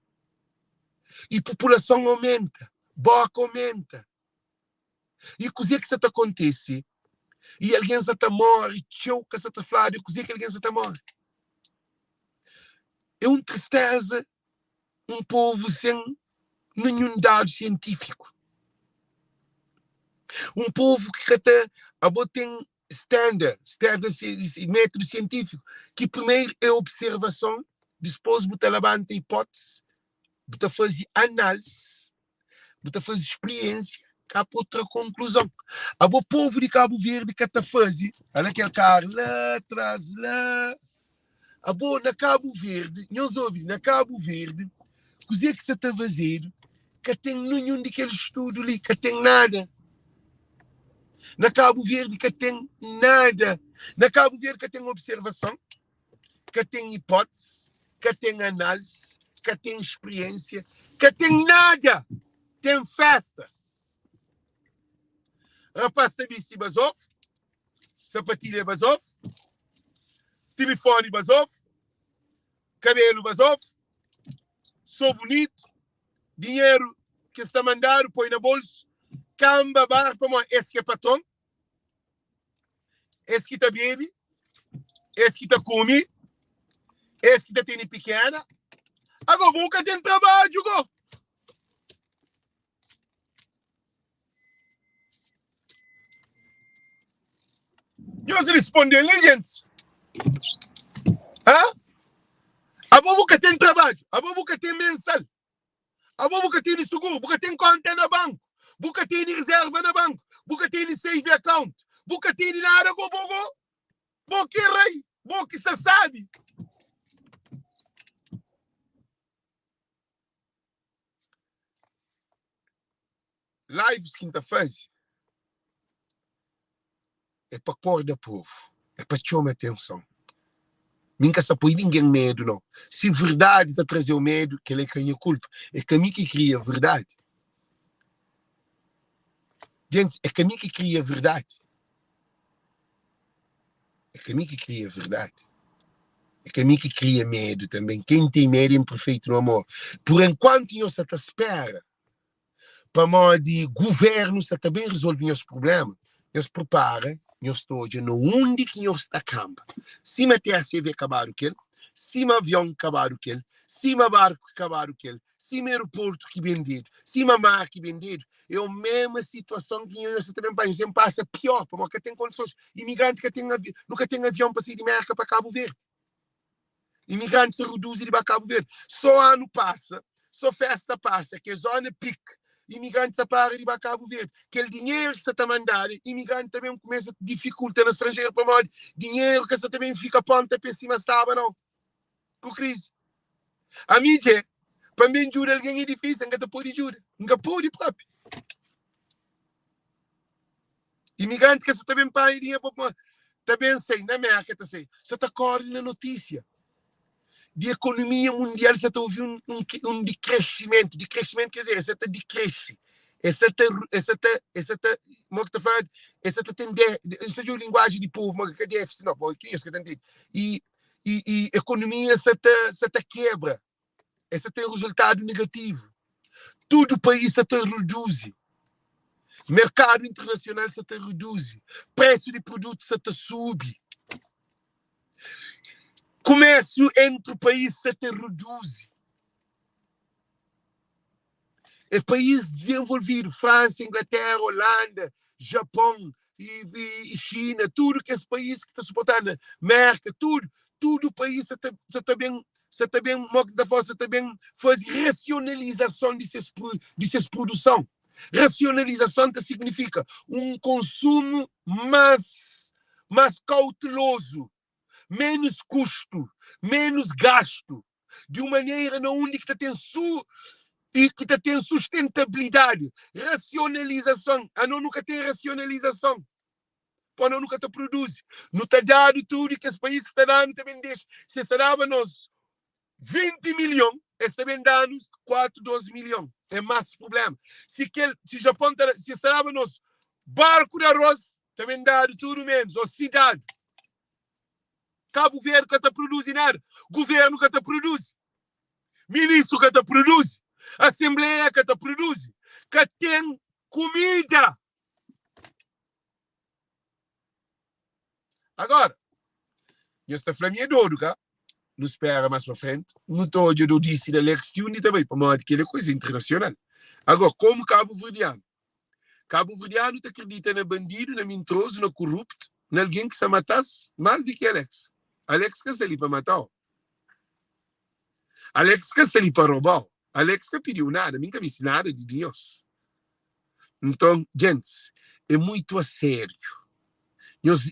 E a população aumenta, boca aumenta. E o que isso acontece? E alguém está morre, choca está falando, e o que alguém está morre? É uma tristeza, um povo sem nenhum dado científico. Um povo que até tem standard método científico, que primeiro é observação, depois você levanta hipótese, você faz análise, você faz experiência, cá para outra conclusão. O povo de Cabo Verde que está fazendo, olha aquele cara lá atrás, lá. Na Cabo Verde, nós ouvimos, na Cabo Verde, o que você está fazendo, que tem nenhum daquele estudo ali, que tem nada. Na Cabo Verde que tem nada. Na Cabo Verde que tem observação, que tem hipótese, que tem análise, que tem experiência, que tem nada. Tem festa. Rapaz tem vestido Bazov, sapatilha Bazov, telefone Bazov, cabelo Bazov, sou bonito, dinheiro que está mandado, põe na bolsa, camba, bar, para esse que é patrão, esse que está bebe, esse que está come, esse que está tendo pequena, agora nunca tem trabalho, go. Nós respondemos, gente. A boca tem trabalho, a boca tem mensal, a boca tem seguro, a boca tem conta no banco, a boca tem reserva no banco, a boca tem save account, a boca tem nada, boca é rei, boca se sabe. Lives quinta-feira é para pôr do povo, é para chamar atenção. Nunca se põe ninguém medo, não. Se verdade está trazer o medo, que ele ganha culpa. É que a mim que cria a verdade. Gente, é que a mim que cria a verdade. É que a mim que cria a verdade. É que a mim que cria medo também. Quem tem medo é imperfeito no amor. Por enquanto, nós se espera para modo de governo se também resolver os problemas. Nós prepara, nós todos no onde que nós está campo. Se a TSV acabar o que, se o avião acabar o que, se o barco acabar o que, cima aeroporto que vendido, cima mar que vendido, é a mesma situação que eu também país, sempre passa pior, porque tem condições, imigrante que nunca tem avião para sair de América para Cabo Verde. Imigrantes se reduzem para Cabo Verde. Só ano passa, só festa passa, que é zona pique. Imigrante está para ir para Cabo Verde. Aquele dinheiro que você está mandando, imigrante também começa a dificultar no estrangeiro para morrer. Dinheiro que você também fica ponta para cima, estava não. Com crise. A mídia, para mim, jura alguém é difícil, nunca pode jura. Nunca pode próprio. Imigrante que você também para ir para também sei, na América, você está correndo na notícia. De economia mundial, você está ouvindo um decrescimento. Decrescimento quer dizer, você está decresce. Essa é a linguagem de povo, mas que é déficit, não, porque é isso que eu entendi. E economia, você está quebra. Esse tem resultado negativo. Todo o país se reduz. Mercado internacional se reduz. Preço de produtos se sube. Comércio entre o país se reduz. É país desenvolvido, França, Inglaterra, Holanda, Japão e China, tudo que esse país que está suportando, América, tudo o país você também faz racionalização de suas produção. Racionalização significa um consumo mais cauteloso, menos custo, menos gasto, de uma maneira onde que tem sustentabilidade. Racionalização. Não nunca tem racionalização. Quando nunca te produz. Não está dado tudo que esse país está dando também deixa. Se dava nos 20 milhões, esse também dá-nos 4, 12 milhões. É mais problema. Se Japão se dava nos barco de arroz, também dá tudo menos. Ou cidade. Cabo Verde que te produz nada. Governo que te produz. Ministro que te produz. Assembleia que te produz. Que tem comida. Agora, esta família é doido, cara. Não espera mais para frente. Não estou eu disse na eleção e também para uma aquela coisa internacional. Agora, como Cabo Verdeano te acredita na bandido, na mentiroso, na corrupto, na alguém que se matasse mais do que Alex. Alex que está ali para matar. Alex que está ali para roubar. Alex que pediu nada, nunca disse nada de Deus. Então, gente, é muito a sério.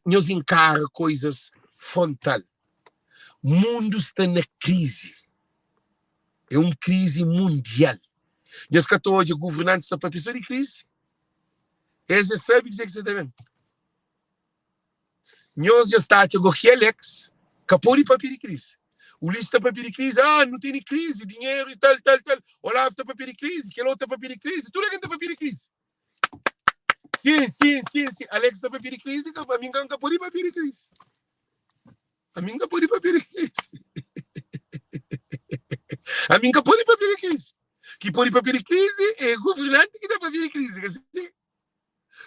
Nós encara coisas frontal. O mundo está na crise. É uma crise mundial. Nós que estamos hoje, governantes estão para a pessoa de crise. Eles sabem dizer que você está bem. Nós já estamos agora que Alex, que pode papel de crise. O Luís está papel de crise. Não tem crise, dinheiro e tal. Olavo está papel de crise, aquele outro está papel de crise. Tudo está papel de crise. Sim. Alex está papel de crise, a mim não pode papel de crise. A mim não pode papel de crise. A mim não pode papel de crise. Que pode papel de crise é o governante que dá papel de crise. Assim.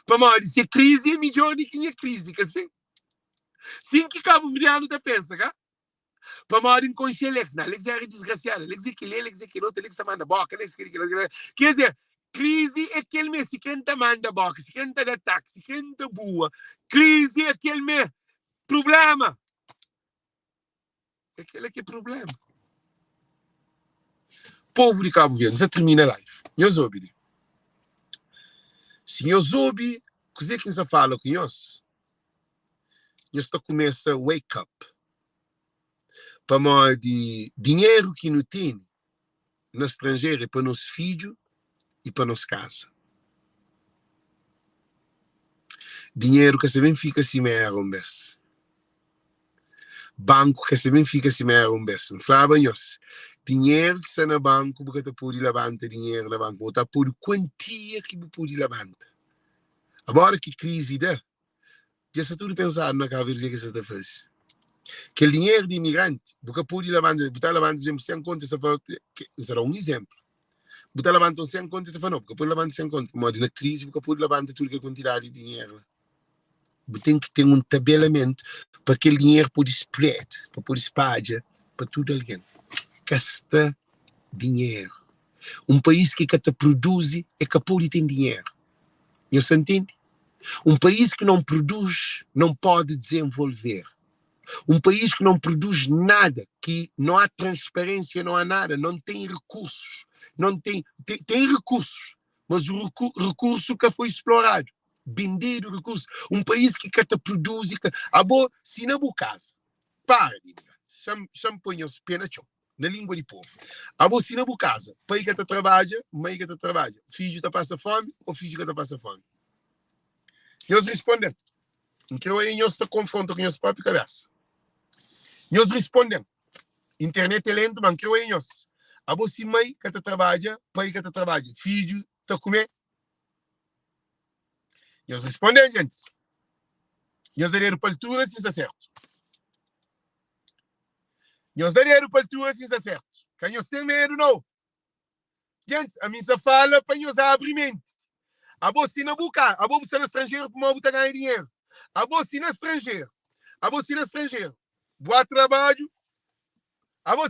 Para mais se crise é melhor do que a crise. Assim. Sim que Cabo Verdeano está pensa, cá? Para mais inconsciente Alex. Alex é desgraciado. Alex é aquele outro, Alex manda boca, Alex aquele. Quer dizer, crise é aquele mês, se quem te manda boca, se quem te dá táxi, se quem te boa. Crise é aquele mês. Problema. Aquele que é problema. Povo de Cabo Verde, já termina a live. Eu ouvi. Se eu ouvi, o que você fala com nós? Nós começa a wake up. Para mais de dinheiro que não tem no estrangeiro para nos filhos e para nos casa. Dinheiro que também fica assim meio um beijo. Banco que também fica assim meio um beijo. Falava nós. Dinheiro que está no banco, porque tu pode levantar dinheiro no banco, ou tu pode quantia que tu pode levantar. Agora que crise dá, já está tudo pensado na Cabo Verde que você está fazendo. Que o dinheiro de imigrante, porque pode levantar, botar levantar, por exemplo, 100 contas, será um exemplo. Botar levantar 100 contas, não, porque pode levantar 100 contas, mas na crise, porque pode levantar tudo que a quantidade de dinheiro. Tem que ter um tabelamento para que o dinheiro pode spread, para poder espalhar para tudo alguém. Gasta dinheiro. Um país que te produz é capaz de ter dinheiro. Você entende? Um país que não produz não pode desenvolver. Um país que não produz nada, que não há transparência, não há nada, não tem recursos. Não tem recursos, mas o recurso que foi explorado. Vender o recurso. Um país que te produz, se na boa casa, para, chama põe os pé na chão, na língua de povo. Se na boa casa, pai que te trabalha, mãe que te trabalha, filho que passa fome, ou filho que te passa fome. E eles respondem, então eles te confrontam com a própria cabeça. E eles respondem, internet é lento, mas creu em nós. Se mãe que te trabalha, pai que te trabalha, filho te comer. E eles respondem, gente. E eles daram para tudo assim, está certo. E eles daram para tudo assim, está certo. Quem eles têm medo, não. Gente, a mim se fala para eles abrir mente. Se na boca, se no estrangeiro, para não botar ganhar dinheiro. Se no estrangeiro. Se no estrangeiro. Boa trabalho.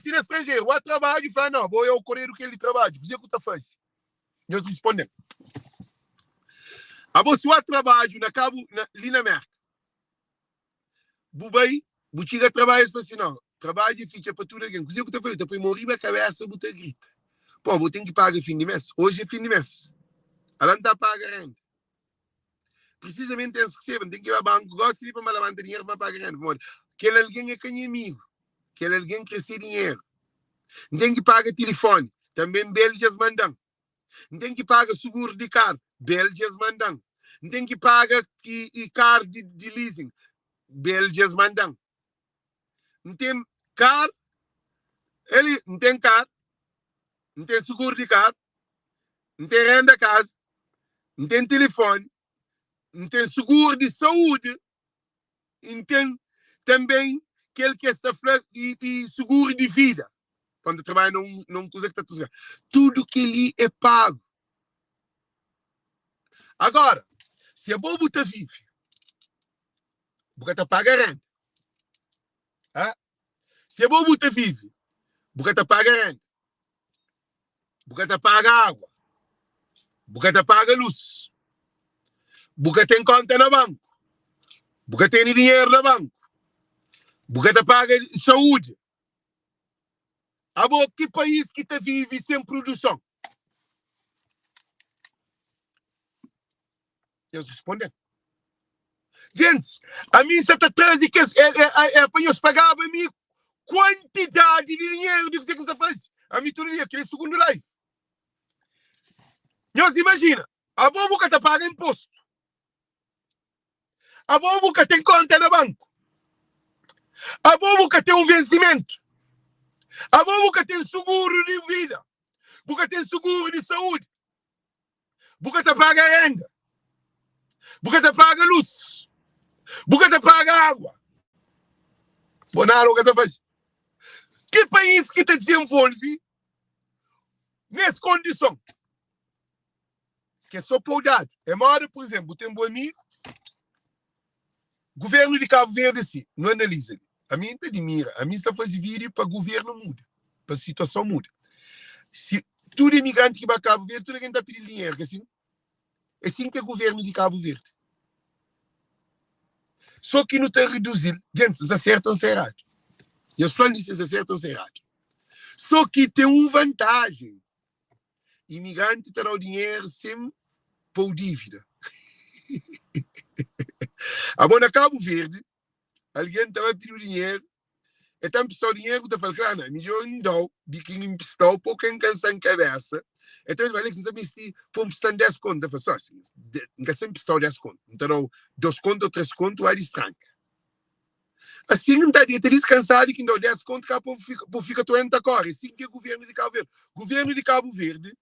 Se no estrangeiro. Boa trabalho. E fala, não, vou eu correr o que ele trabalha. O que você faz? E eles respondem. Se o trabalho na cabo, ali na merca. Bubai, butiga trabalha assim, não. Trabalho e ficha para tudo aqui. O que você faz? Depois morri a cabeça, botar grita. Pô, vou ter que pagar fim de mês. Hoje é fim de mês. Ela não está a pagar ainda. Precisamente eles recebem. Tem que ir ao banco. Gosta de ir para me levantar dinheiro para pagar ainda. Aquele alguém é quem é amigo. Aquele alguém quer ser dinheiro. Não tem que pagar telefone. Também Belgias mandam. Não tem que pagar seguro de carro. Belgias mandam. Não tem que pagar carro de leasing. Belgias mandam. Não tem carro. Ele não tem carro. Não tem seguro de carro. Não tem renda casa. Não tem telefone. Não tem seguro de saúde. Não tem também aquele que está de seguro de vida. Quando trabalha num coisa que está tudo. Tudo que ali é pago. Agora, se a bobo está vive, porque está paga renda. Ah? Se a bobo está vive, porque está paga renda. Porque está paga água. Porque está paga luz. Porque tem conta no banco. Porque tem dinheiro no banco. Porque está paga saúde. Agora, que país que está vive sem produção? Eles respondem. Gente, a mim se está trazendo que é para eles pagarem a mim quantidade de dinheiro de que você faz. A mim todo dia, aquele segundo live. Eles imaginam, a boca está paga imposto. A boca tem conta no banco. A boca tem um vencimento. A boca tem seguro de vida. A boca tem seguro de saúde. A boca está paga renda. A boca está paga luz. A boca está paga água. Bonaro, o que está fazendo? Que país que te desenvolve nessa condição? Que é só podado. É maior, por exemplo, tem um amigo, governo de Cabo Verde, sim, não analisa. A mim te admira. A mim só faz vídeo para o governo muda, para a situação muda. Se tudo imigrante que vai a Cabo Verde, tudo quem está pedindo dinheiro, que é assim que é o governo de Cabo Verde. Só que não está reduzido. Gente, eles acertam-se errado. E as pessoas dizem acertam-se errado. Só que tem uma vantagem. Imigrante terá o dinheiro sem por dívida. Agora, na Cabo Verde, alguém estava pedindo dinheiro, e tem pessoal dinheiro que está falando, claro, melhor não dá, de quem emprestou, por quem cansa em cabeça. Então, ele vai dizer, sabe, se for emprestar 10 contos, ele fala assim, nunca sempre emprestou 10 contos. Então, 2 contos ou 3 contos, aí destranca. Assim, não está descansado que não 10 contos, por fica doente agora. Assim que é o governo de Cabo Verde. O governo de Cabo Verde,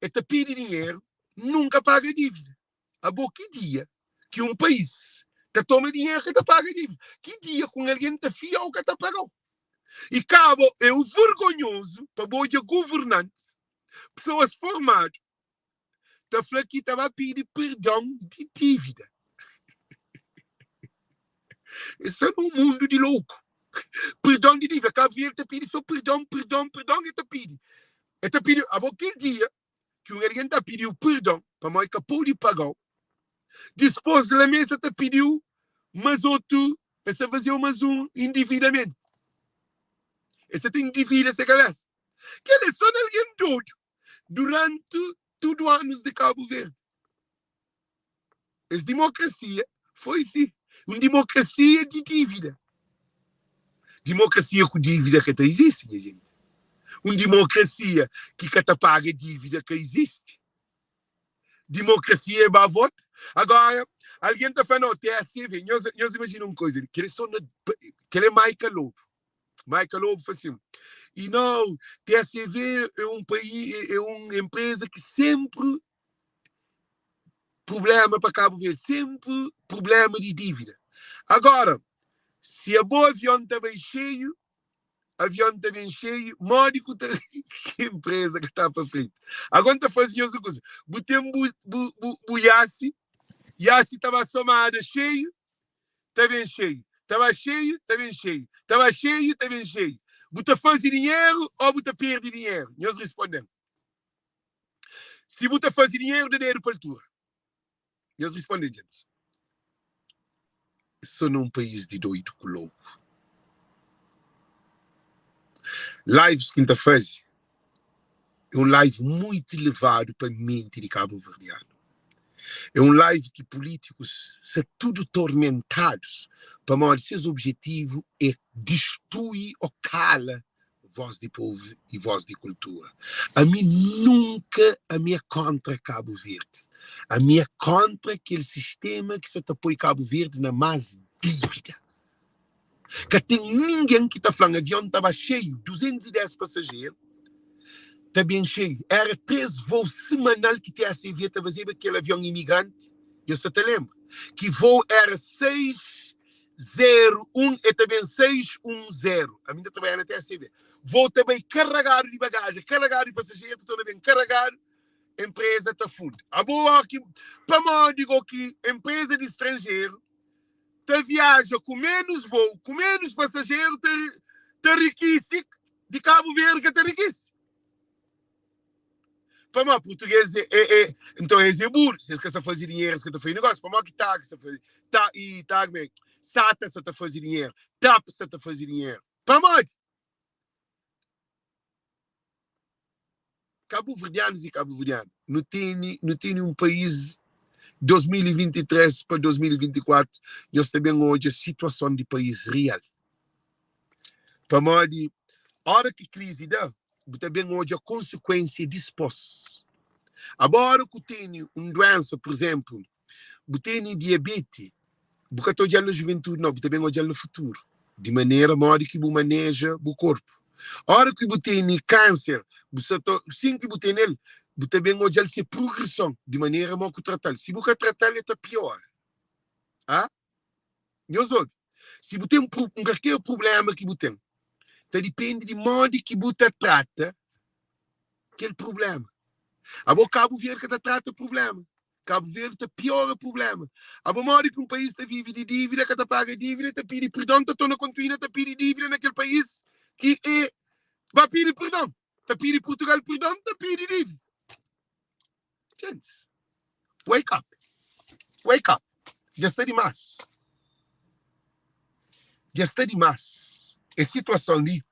te pede dinheiro, nunca paga dívida. A boa que dia que um país te toma dinheiro que te paga dívida? Que dia com alguém te fia o que te pagou? E Cabo é o vergonhoso para boa governantes, pessoas formadas, te falar que estava a pedir perdão de dívida. Isso é um mundo de louco. Perdão de dívida. Cabo Verde te pede só perdão, e te pede. Eta pediu, aquele dia que alguém está pediu perdão para mãe que pode pagar, depois da mesa te pediu mas outro, essa fazer mais endividamento. Essa tem dívida essa cabeça. Que ele é só alguém todo durante todo anos de Cabo Verde. Essa democracia foi sim. Uma democracia de dívida. Democracia com dívida que até existe, minha gente. Uma democracia que até paga dívida que existe. Democracia é para voto. Agora, alguém está falando, TSV, nós imaginamos uma coisa, que ele é Michael Lobo. Michael Lobo faz assim. E não, TSV é um país, é uma empresa que sempre problema para Cabo Verde, sempre problema de dívida. Agora, se a boa avião está bem cheio, módico que empresa que está para frente. Agora está fazendo outra coisa. Botemos o Yassi estava somado cheio, está bem cheio. Estava cheio, está bem cheio. Estava cheio, está bem cheio. Bota fazer dinheiro ou bota perder dinheiro? Nós respondemos. Se bota fazer dinheiro para a altura. Nós respondemos, gente. Sou num país de doido com louco. Lives que está fazendo é um live muito elevado para a mente de Cabo Verdeano. É um live que políticos são tudo tormentados para mostrar que seu objetivo é destruir ou cala voz de povo e voz de cultura. A mim nunca a minha contra Cabo Verde. A minha contra aquele sistema que se apoia Cabo Verde na mais dívida. Que tem ninguém que está falando, o avião estava cheio, 210 passageiros, está bem cheio. Era 3 voos semanal que tinha a servir a fazer aquele avião imigrante. Eu só te lembro. Que voo era 601 e também 610. A minha trabalhava até a servir. Voo também carregado de bagagem, carregado de passageiros, também carregado. Empresa está fundo. A boa que, para mim, digo que empresa de estrangeiro te viaja com menos voo, com menos passageiros, te enriquece de Cabo Verde que te enriquece. Para mim, português então é burro. Se você fazer dinheiro, você faz negócio. Para mim, que tá, você faz. Tá, e tá, bem. Sata, você fazer dinheiro. Tap, você fazer dinheiro. Para mim. Cabo Verdeanos e Cabo Verdeanos não tem um país 2023 para 2024. Nós também hoje a situação de país real. Para mim, a hora que a crise dá, também hoje a consequência disposta. Agora que tem uma doença, por exemplo, tem diabetes, porque estou já na juventude, não, também hoje no futuro, de maneira que você maneja o corpo. A hora que você tem câncer, sim que você tem ele, você também hoje se progressão, de maneira que tratar. Se você tratar, ele está pior. Ah? Se você tem qualquer problema que você tem, depende de modo que você trata aquele problema. A Cabo Verde que trata o problema. Cabo Verde piora o problema. A modo que um país vive de dívida, que paga dívida, pede perdão, está na continha, pede dívida naquele país que vai pedir perdão. Pede Portugal perdão, pede dívida. Gente, wake up. Wake up. Já está demais. Já está demais. A situação ali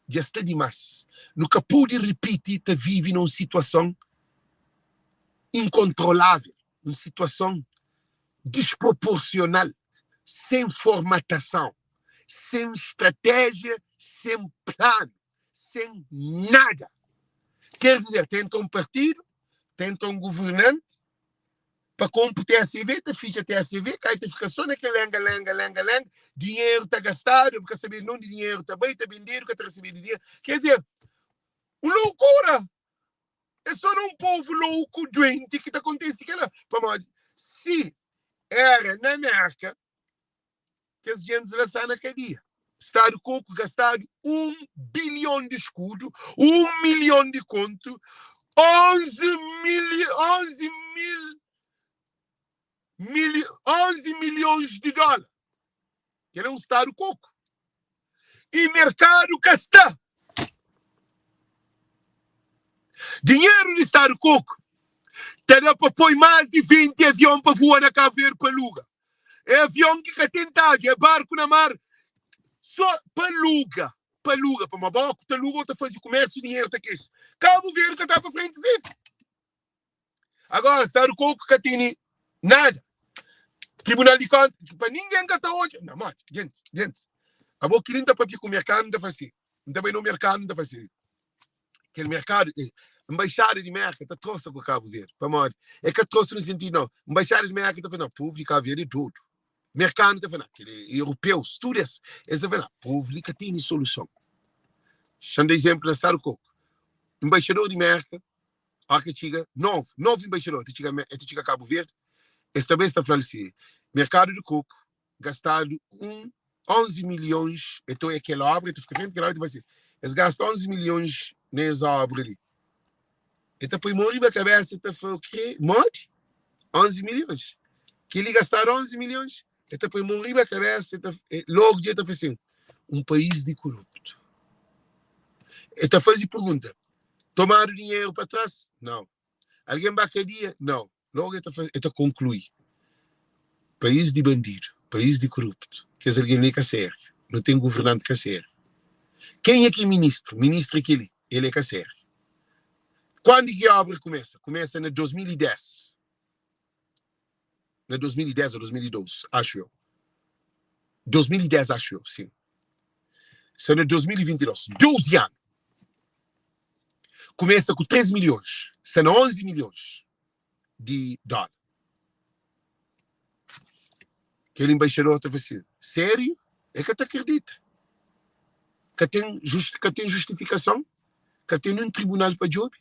já está demais. Nunca pode repetir, vive numa situação incontrolável, uma situação desproporcional, sem formatação, sem estratégia, sem plano, sem nada. Quer dizer, tenta um partido, tenta um governante, para comprar TSV, te ficha TSV, cai te fica só naquele lenga, dinheiro está gastado, porque saber não de dinheiro também, está vendido, que está recebendo dinheiro. Quer dizer, uma loucura. É só um povo louco, doente, que está acontecendo. Se era na América, que as gente lançaram naquele dia. Estado Coco gastado 1 bilhão de escudo, 1 milhão de conto, 11 milhões de dólares. Que era um Estado Coco. E mercado que está. Dinheiro do Estado Coco. Terá para pôr mais de 20 aviões para voar na Cabo Verde para aluga. É avião que tentado, é barco na mar. Só para aluga. Para aluga. Para uma boca, para aluga, para fazer comércio, dinheiro, tá aqui. Cabo Verde que está para frente, sim. Agora, Estado Coco que tem nada. Tribunal de Contas, para ninguém que está hoje. Não, mas, gente. A boca não está para o mercado, não está fácil. Também no mercado, não está fácil. Aquele mercado, embaixada de merca, está trouxe com o Cabo Verde. Para morrer. É que trouxe no sentido, não. Embaixada de merca, está falando, povo de Cabo Verde é tudo. Mercado, está falando, aquele europeu, tudo isso. Eles estão falando, povo que tem solução. Chama de exemplo, Estado Coco. Embaixador de merca, a que chega, novo embaixador, que chega a Cabo Verde, esta vez está falando assim, mercado de coco, gastado 11 milhões, então é aquela obra, então fica frente àquela obra, assim, eles gastam 11 milhões nessa obra ali. Então, põe morrer na cabeça, então foi o quê? Morte? 11 milhões. Que ele gastaram 11 milhões, então põe morrer na cabeça, então, logo dia, então foi assim, um país de corrupto. Então faz a pergunta, tomaram dinheiro para trás? Não. Alguém vai cadeia? Não. Logo então conclui. País de bandido, país de corrupto. Quer dizer, alguém nem quer ser. Não tem governante que ser. Quem é que é ministro? Ministro é aquele. Ele é que ser. Quando que a obra começa? Começa em 2010. Na 2010 ou 2012, acho eu. 2010, acho eu, sim. São em 2022. 12 anos. Começa com 3 milhões. São 11 milhões de dólares. Aquele embaixador estava assim, sério? É que te acredita? Que tem justificação? Que tem um tribunal para job?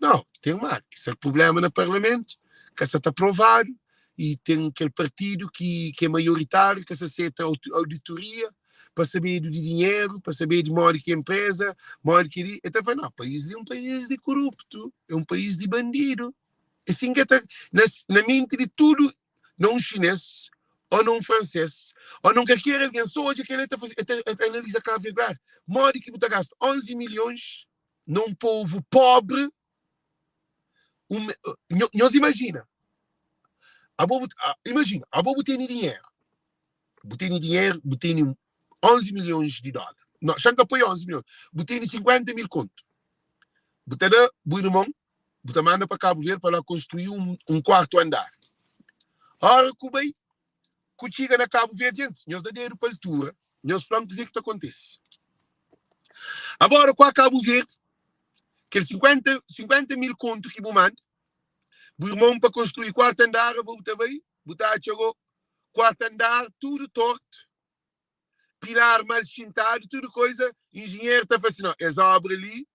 Não, tem mais. Esse é o problema no parlamento, que está aprovado, e tem aquele partido que é maioritário, que se aceita auditoria, para saber do dinheiro, para saber de modo que empresa, modo que... Então, não, o país é um país de corrupto, é um país de bandido. Assim que está na mente de tudo, não chinês, ou não francês, ou não qualquer alguém, só hoje que ele analisa cada vez mais. Modo que você gasta 11 milhões num povo pobre, nós imagina, imagina, a bobo tem dinheiro, tem 11 milhões de dólares, não, já que apoia 11 milhões, tem 50 mil conto, você dá, irmão, você manda para Cabo Verde para lá construir um quarto andar. Ora, Cubai, que chega na Cabo Verde, gente, nós dá dinheiro para a altura, nós falamos dizer que acontece. Agora, com a Cabo Verde, que 50 mil conto que me manda, o irmão para construir quarto andar, vou também, botar chegou, quarto andar, tudo torto, pilar mal chintado, tudo coisa, engenheiro está fazendo, essa obra ali,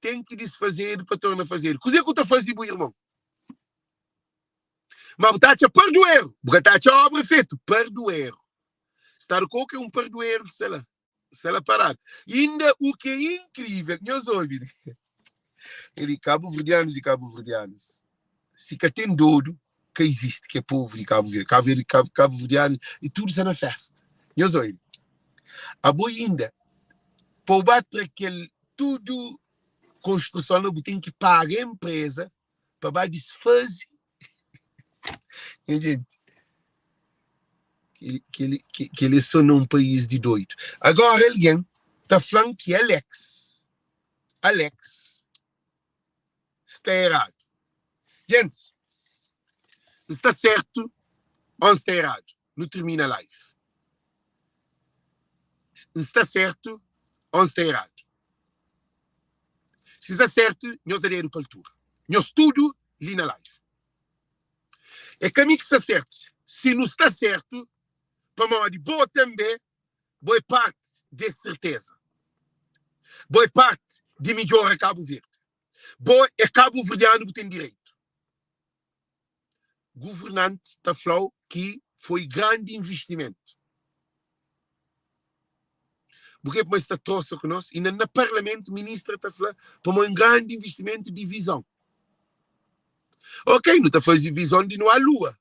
tem que desfazer para tornar a fazer. O que é que eu estou fazendo, irmão? Mas botar a perdoeiro, botar a obra feita, perdoeiro. Estar com que é um perdoeiro, sei lá parar. E ainda o que é incrível, meus ouvidos, ele cabo-verdianos e cabo-verdianas, se que tem dodo que existe, que é povo de Cabo Verde, cabo-verdiano, e tudo está na festa. Meus ouvidos, a boa ainda, para bater aquele tudo construção, não tem que pagar a empresa para desfazer. Gente, que eles são num país de doido. Agora alguém está falando que Alex está errado. Gente, está certo ou está errado? Não termina a live. Está certo ou está errado? Se está certo, nós daremos para a altura. Nós tudo ali na live. É que a mim que está certo. Se não está certo, para uma de boa também, boa parte de certeza. Boa parte de melhor é Cabo Verde. Boa é Cabo Verdeano que tem direito. Governante da Flow que foi grande investimento. Porque depois está trouxe conosco e no Parlamento, ministra está falando para um grande investimento de visão. Ok, não está fazendo visão de não há lua.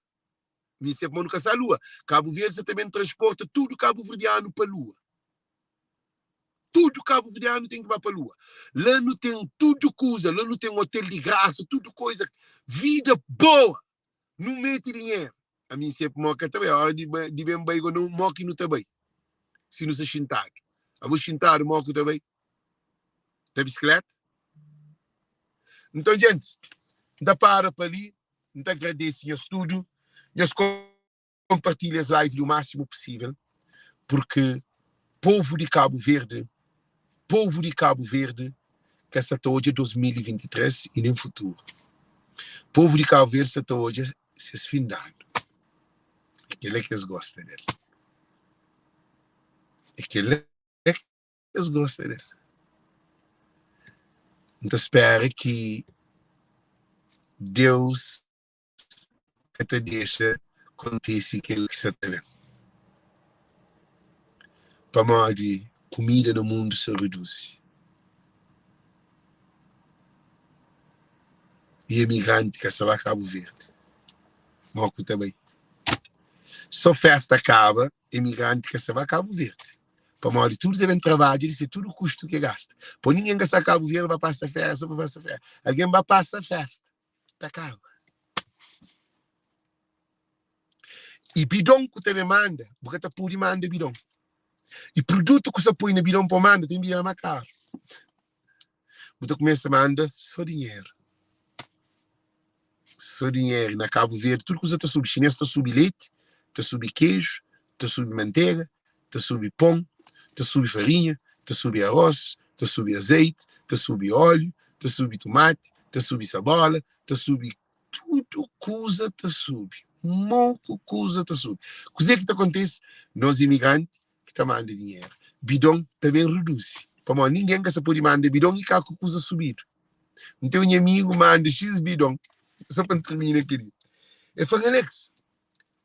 Isso é nunca a lua. Cabo Verde também transporta tudo cabo-verdiano para a lua. tudo Cabo Verdeano tem que ir para a lua. Lá não tem tudo coisa, lá não tem hotel de graça, tudo coisa. Vida boa. Não mete dinheiro. A mim sempre moca também. A hora de bem bem, não moca no também. Se não se chintar. A vou chintar, moco também. Da bicicleta. Então, gente, ainda para ali. Ainda agradeço o estúdio. E eu compartilho as lives o máximo possível. Porque povo de Cabo Verde, que essa hoje é 2023 e nem futuro. Povo de Cabo Verde, essa hoje é se findado. Aquele é que eles gostam dele. Aquele é que eles gostam dele. Então espero que Deus que te deixa acontecer aquilo que você está vendo. Para modo de comida no mundo se reduz. E imigrante que vai a Cabo Verde. Moco também. Só festa acaba, imigrante que vai a Cabo Verde. Para modo de tudo devem trabalhar, e tudo o custo que gasta. Por ninguém que sai a Cabo Verde vai passar festa, vai passar festa. Alguém vai passar festa. Tá caro. E bidão que você manda, porque você pode mandar bidão. E produto que você põe no bidão para mandar, tem bidão mais caro. Você começa a mandar só dinheiro. Só dinheiro. Na Cabo Verde, tudo que você está subindo. Chinês está subindo leite, está subindo queijo, está subindo manteiga, está subindo pão, está subindo farinha, está subindo arroz, está subindo azeite, está subindo óleo, está subindo tomate, está subindo cebola, está subindo tudo coisa está subindo. Muito coisa está subindo. O que que acontece? Nós imigrantes que estamos mandando dinheiro. Bidão também reduz. Para ninguém que se pode mandar bidão e cá coisa subir. Então, um amigo manda X bidão. Só para terminar aqui. Eu falo, Alex,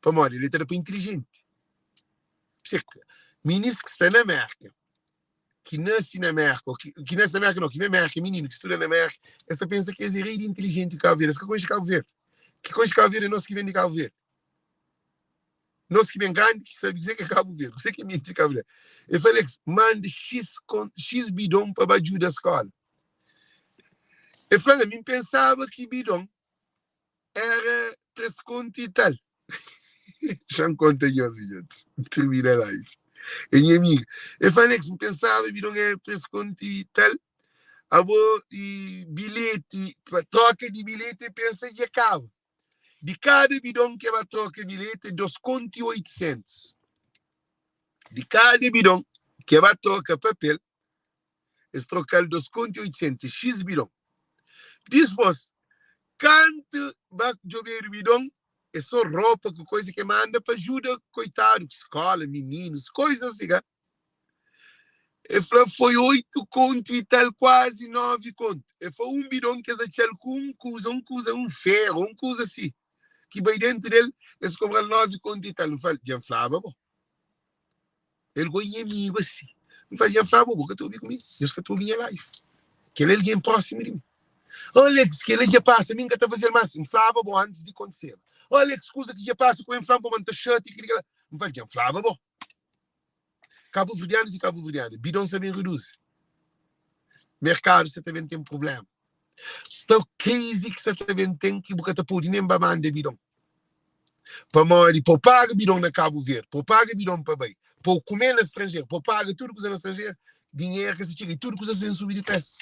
para ele era para inteligente. Ministro que está na América, que nasce na América, que nasce na América não, que vem na América, menino que estuda na América, esta pensa que é rei de inteligente de Cabo Verde. Essa coisa de Cabo Verde. Que coisa de Cabo Verde é nós que vem de Cabo Verde. Nós que vem grande, que sabe dizer que é Cabo Verde. Você que é de Cabo Verde. Eu falei, Alex, manda X bidão para ajudar a escola. Eu falei, eu pensava que bidão era 3 contos e tal. Já me contei hoje, gente. Termina a live. E minha amiga, eu falei que pensava que não era 3 contos e tal. E bilhete, troca de bilhete, pensa que acaba. De cada bidão que vai troca de bilhete, 2 contos e 800. De cada bidão que vai troca papel, eles trocam 2 contos e 800. X bidão. Depois, quanto vai jogar o bidão, é só roupa, coisa que manda para ajudar, coitado, escola, meninos, coisas assim. Foi 8 contos e tal, quase 9 contos. Foi um bidão que eles acharam com um ferro, um coisa assim. Que vai dentro dele, eles cobram 9 contos e tal. Não fala, já falava, bom. Ele ganha amigo assim. Não fala, já falava, bom, que eu estou comigo. Eu estou minha live. Que ele é alguém próximo de mim. Olha, que ele já passa, mim que está fazendo mais. Não falava, bom, antes de acontecer. Olha, escusa que já passa com o inflamo para manter shirt e aquilo. Não fala, já falava, bom. Cabo Verdeanos e Cabo Verdeanos. Bidão também reduz. Mercado você também tem um problema. Estou crazy que você também tem que buscar por nem para mandar bidão. Para morrer, para pagar bidão na Cabo Verde, para pagar bidão para bem, para comer no estrangeiro, para pagar tudo que usa no estrangeiro, dinheiro que se chega e tudo que usa sem subir de preço.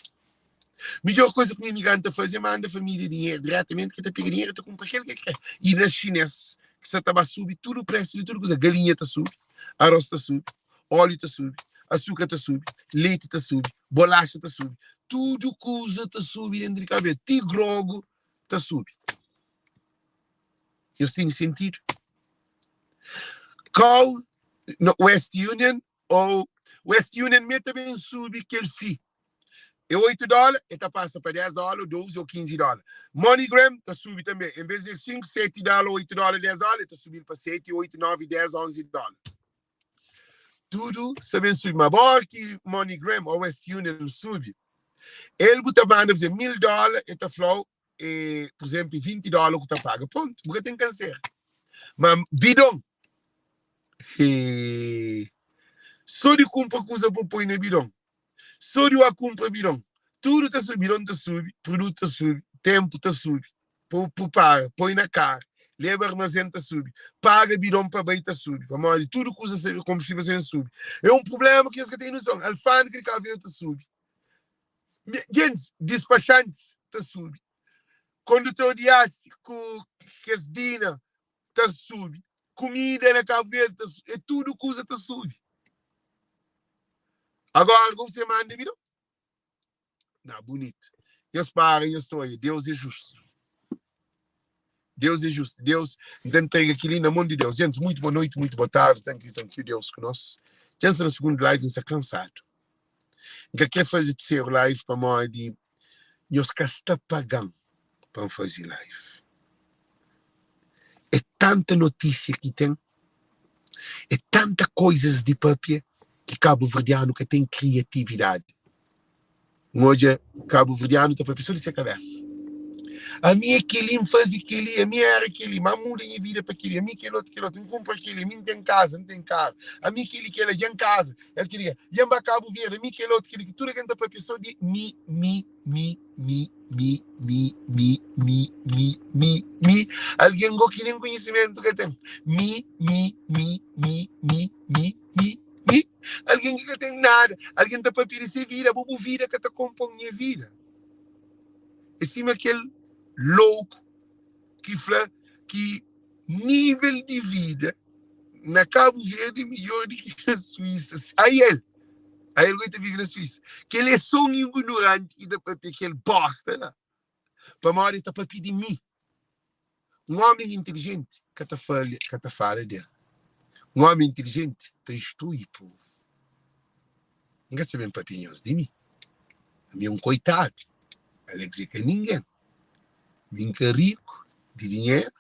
Melhor coisa que o imigrante faz é mandar a família dinheiro diretamente, que te pega dinheiro e te compra aquele que quer. E nas chinesas, que você estava a subir tudo o preço de tudo que usa. Galinha está sube, arroz está sube, óleo está sube, açúcar está sube, leite está sube, bolacha está sube. Tudo que usa está sube dentro de cabeça. Tigrogo está sube. Isso tem sentido. Qual West Union ou West Union também sube aquele FII. É $8, esta passa para $10, 12 ou $15. MoneyGram está subindo também. Em vez de $5, $7, $8, $10, está subindo para $7, $8, $9, $10, $11. Tudo também sube. Mas agora que MoneyGram ou West Union sube, ele está mandando, por exemplo, $1,000, esta flow, por exemplo, $20 que está paga. Ponto. Porque tem câncer. Mas bidão. Só de compra coisa para pôr no bidão. Sódio a compra virão. Tudo está subindo, está subindo, produto está subindo, tempo está subindo. Para, põe na cara, leva armazém, está subindo, paga virão para bem, está subindo. Tudo que usa combustível sube. É um problema que eles têm noção. Alfândega de Cabo Verde está subindo. Gente, despachantes está subindo. Condutor de aço, que as dina, está subindo. Comida na Cabo Verde, está subindo. É tudo que usa, está subindo. Agora, como você manda, virão? Não, bonito. Deus para, eu estou aí. Deus é justo. Deus é justo. Deus entrega aquilo na mão de Deus. Gente, muito boa noite, muito boa tarde. Thank you, Deus conosco. Gente, na segunda live, está cansado. O que fazer terceiro live para nós de nós que está pagando para fazer live? É tanta notícia que tem, é tanta coisas de papel que Cabo Verdeano que tem criatividade. Hoje, Cabo Verdeano está para a pessoa de ser cabeça. A minha aquele faz aquele, a minha era aquele, mas muda minha vida para aquele, a minha aquele outro, não compra aquele, a minha tem casa, não tem carro, a minha aquele que ela já em casa, ele queria, já em Cabo Verde, a minha aquele outro, que tudo que anda para a pessoa de mi. Alguém que nem conhecimento que tem. Mi. Alguém que tem nada, alguém está para pedir essa vida, bobo vida que está compondo minha vida. É cima aquele louco que fala que nível de vida na Cabo Verde é melhor do que na Suíça. Aí ele vai viver na Suíça. Que ele é só um ignorante e dá para aquele bosta lá. Para uma hora está para pedir mim. Um homem inteligente que está fala dele. Um homem inteligente está instrui o povo. Não quer saber papinhos de mim. A mim é um coitado. Ele diz que ninguém. Nunca rico de dinheiro.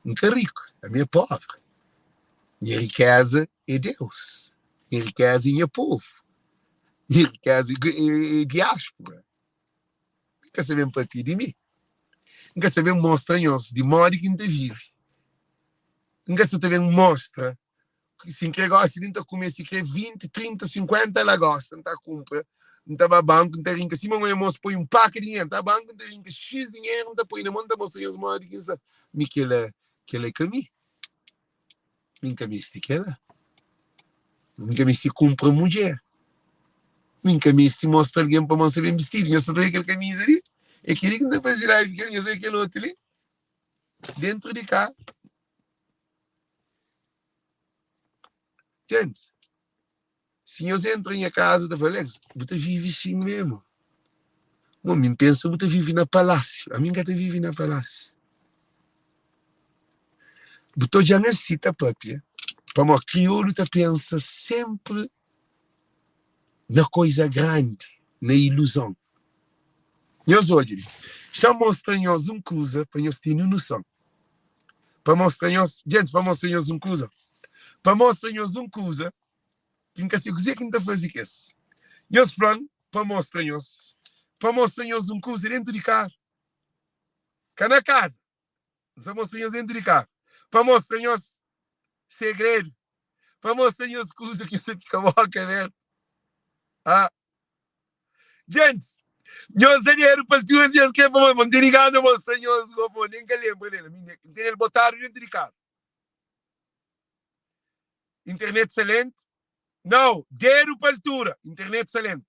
Nunca rico. A minha pobre. Minha riqueza é Deus. Minha riqueza é meu povo. Minha riqueza é diáspora. Não quer saber papinho de mim. Não quer saber mostrar de modo que não te vive. Não quer saber mostra que se quem gosta de comer, se quer 20, 30, 50, ela gosta, não está compra. Não está banco, não está rinca. Se mamãe moça põe um pack de dinheiro, está banco, não está rinca. X dinheiro, não está põe na mão, não está mostrando os modos que isso. Me que ele é caminho. Nunca me se quer. Nunca me se compra mulher. Nunca me se mostra alguém para mostrar bem vestido. Eu só dou aquele camisa ali. É aquele que não faz live, que eu sei aquele outro ali. Dentro de cá. Gente, se você entra em casa da Valex, você vive assim mesmo. O homem pensa que você vive na palácio. A minha gata vive na palácio. Você já necessita, papi. Para uma crioulo, você pensa sempre na coisa grande, na ilusão. Nós hoje, já mostramos uma coisa para nós termos noção. Para mostrar-nos, gente, para mostrar-nos uma coisa. Para mostrar-nos uma coisa, que não se dizer que não está fazendo isso. Nós falamos para mostrar-nos uma coisa dentro de carro. Cá na casa. Nós mostrar-nos dentro de carro. Para mostrar-nos segredo. Para mostrar-nos coisa que você fica boca aberta. Ah. Gente, nós dinheiro para tuas e as que vão manter ligado mostrar-nos como ninguém lembra dele. Tem ele botar dentro de carro. Internet excelente. Não, dinheiro para altura. Internet excelente.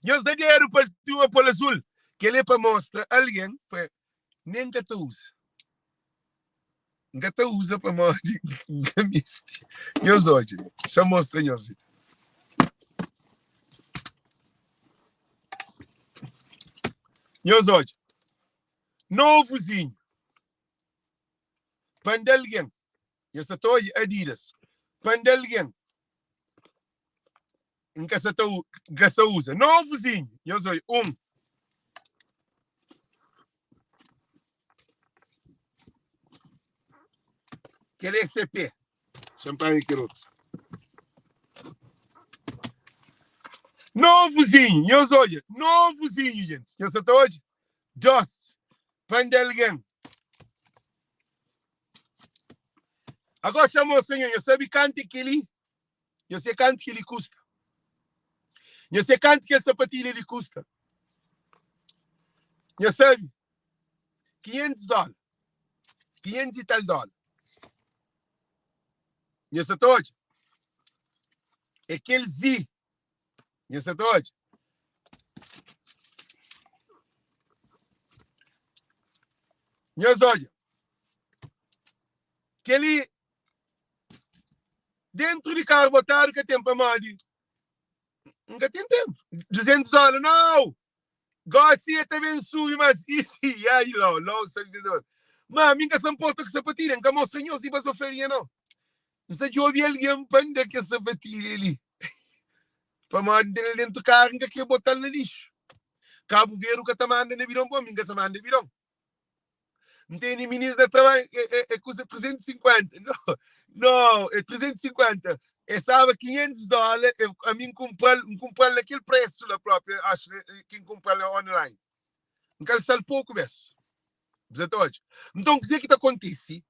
Nós dá dinheiro para altura para o azul. Que ele é para mostrar alguém, nem que tu usa. Gata usa para mostrar camisa. Nós hoje, já mostra nós. Nós hoje. Novozinho. Pandelgen. Nós estou Adidas. Pandelgen. Em que você usa. Novozinho. Nós hoje. Que ele é CP. Champanhe que outro. Novozinho. Nós hoje. Novozinho, gente. Nós estou hoje. Dos. Pandelgen. Agora chamou o senhor. Eu sabe quanto que ele. Eu sei quanto que ele custa. Eu sei quanto que a sapatilha lhe custa. Eu sabe? $500. 500 e tal dólares. Eu sei todos. Aquele Z. Eu sei todos. Eu olha. Aquele dentro de carro botaram que tem para madi. Nunca tem tempo. $200, não! Gosto também sui, mas isso aí, não, sabe dizer. Mas a minha são porta que sapatilha, nunca mostrei se vai sofrer, não. Isso de ouvir alguém panda que sapatilha ali. Para madi dentro do carro, nunca quer botar no lixo. Cabo Verde, o que está mandando é virão para mim, que está mandando é virão. Não tem nem ministro da trabalho, custa 350. Não, é 350. Eu sabe $500, a mim comprar naquele preço lá próprio, acho, quem comprar online. Não quero saber pouco, mas. Então, dizer que acontece,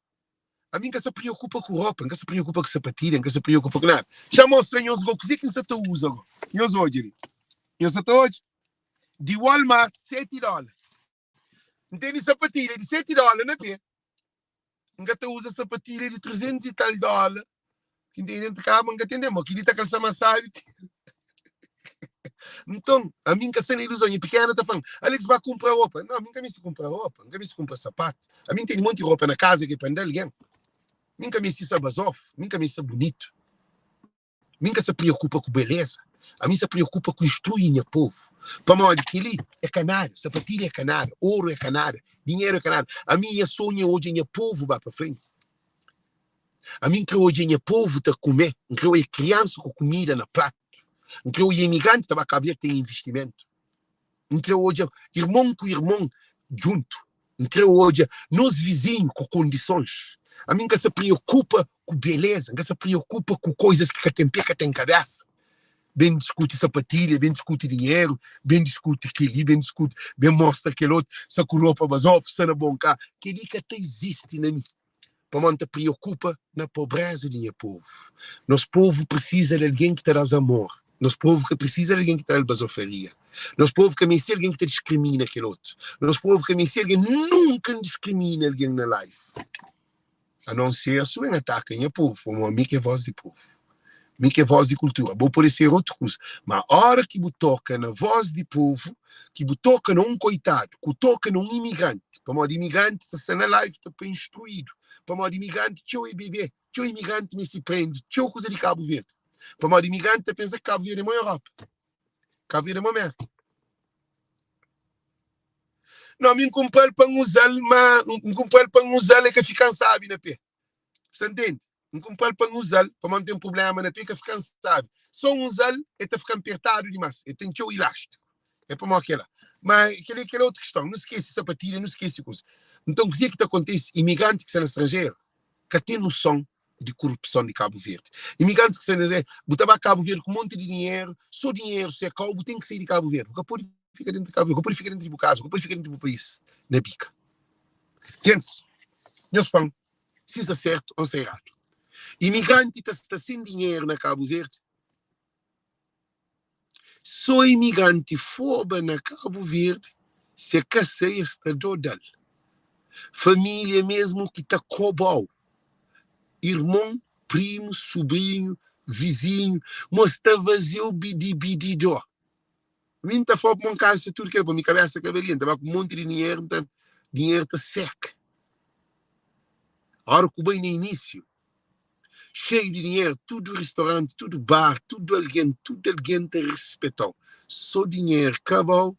a mim que se preocupa com roupa, que se preocupa com sapatilha, que se preocupa com nada. Já mostrei os gol, que se tu usa, eu hoje. Eu sou hoje. De Walmart, $7. Não tem sapatilha de $7, não é? Nunca tu usa sapatilha de 300 e tal dólares. Que tem dentro de cá, nunca entendemos. Que dita calça mais sabe. Então, a mim que a cena ilusão pequena está falando, Alex vai comprar roupa. Não, a mim que se compra roupa, nunca se compra sapato. A mim tem um monte de roupa na casa que é para andar alguém. Nunca me se sabe nunca me se bonito. Nunca se preocupa com beleza. A mim se preocupa com instruir o povo. Para modo que ali é canário, sapatilha é canário, ouro é canário, dinheiro é canário. A minha sonha hoje é o povo vai para frente. A mim que hoje é o povo está comer, que hoje é criança com comida na prato, que hoje é imigrante está a ver tem investimento, que hoje é irmão com irmão junto, que hoje é nos vizinhos com condições. A mim que se preocupa com beleza, que se preocupa com coisas que tem pé, que tem cabeça. Bem discute sapatilha, bem discute dinheiro, bem discute aquele, bem discute, bem mostra aquele outro, se com roupa basófia, se na bom cá. Aquele que até existe na mim. Para não te preocupa na pobreza do povo. Nosso povo precisa de alguém que traz amor. Nosso povo que precisa de alguém que traz basofaria. Nosso povo que me alguém que te discrimina aquele outro. Nosso povo que me alguém nunca discrimina alguém na live. A não ser a sua ataque em povo, como a mim que é voz de povo. Mim que é voz de cultura. Vou poder ser outra coisa. Mas a hora que você toca na voz de povo, que você toca num coitado, que toca num imigrante, para modo imigrante, está na live, está bem instruído. Para modo imigrante, teu é bebê, teu imigrante me se prende, teu coisa de Cabo Verde. Para modo imigrante, pensa que Cabo Verde é uma Europa. Cabo Verde é uma merda. Não, me comprar para usar, mas comprar para usar é que fica sabe, né, pé? Você entende? Não comprar para usar, para manter um problema na pica, ficar sabe. Só usar é tá ficando apertado demais. É tem que o elástico. É para uma aquela. Mas aquela outra questão. Não esquece sapatilha, não esquece coisa. Então, o que é que acontece? Imigrantes que são estrangeiros, que têm noção de corrupção de Cabo Verde. Imigrantes que são estrangeiros, botava Cabo Verde com um monte de dinheiro, só dinheiro, se é calvo, tem que sair de Cabo Verde. Porque pode ficar dentro de Cabo Verde, pode ficar dentro do caso, pode ficar dentro do país. Na pica. Gente, meus fãs, se isso é certo ou se é errado. Imigrante está sem dinheiro na Cabo Verde. Só imigrante foba na Cabo Verde se a caceia está dodal. Família mesmo que está cobal. Irmão, primo, sobrinho, vizinho, mas está vazio bidi dó. Mim está foba com um calça tudo que é para minha cabeça cabelinha, estava com um monte de dinheiro, dinheiro está seco. A hora que bem no início, cheio de dinheiro, tudo restaurante, tudo bar, tudo alguém te respeitou. Só dinheiro, acabou.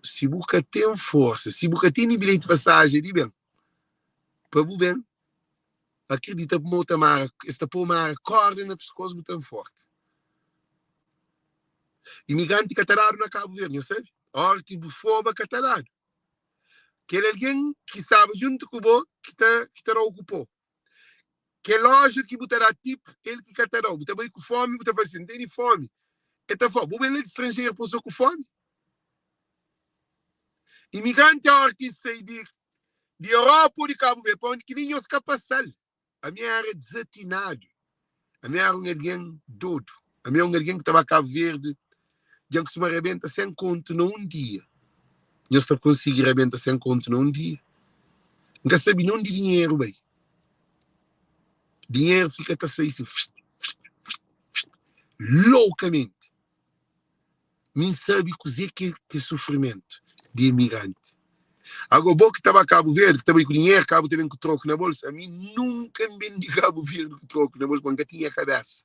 Se você tem força, se você tem bilhete de passagem, de bem, para o bem, acredita que você tem esta pomar corda na pescoço muito forte. Imigrante catalado na Cabo Verde, não sei? A hora que foba catalado. Que é alguém que estava junto com você, que te ocupou. Que loja que botará tipo, ele que catarou. Você vai com fome, você vai assim, tem fome. Então, vou bem de estrangeiro, posso com fome. Imigrante, a hora que sai de Europa ou de Cabo Verde, para onde que nem os capaçal. A minha era desatinado. A minha era um alguém doido. A minha era um alguém que estava a Cabo Verde já que se me arrebenta sem conto num dia. Eu só consigo arrebentar sem conto num dia. Nunca sabe não de dinheiro, bem. Dinheiro fica a sair assim, loucamente. Nem sabe cozer que é sofrimento de imigrante. Agora, bom que estava a Cabo Verde, que também com dinheiro, Cabo também com troco na bolsa. A mim nunca me de Cabo Verde com troco na bolsa, porque tinha a cabeça.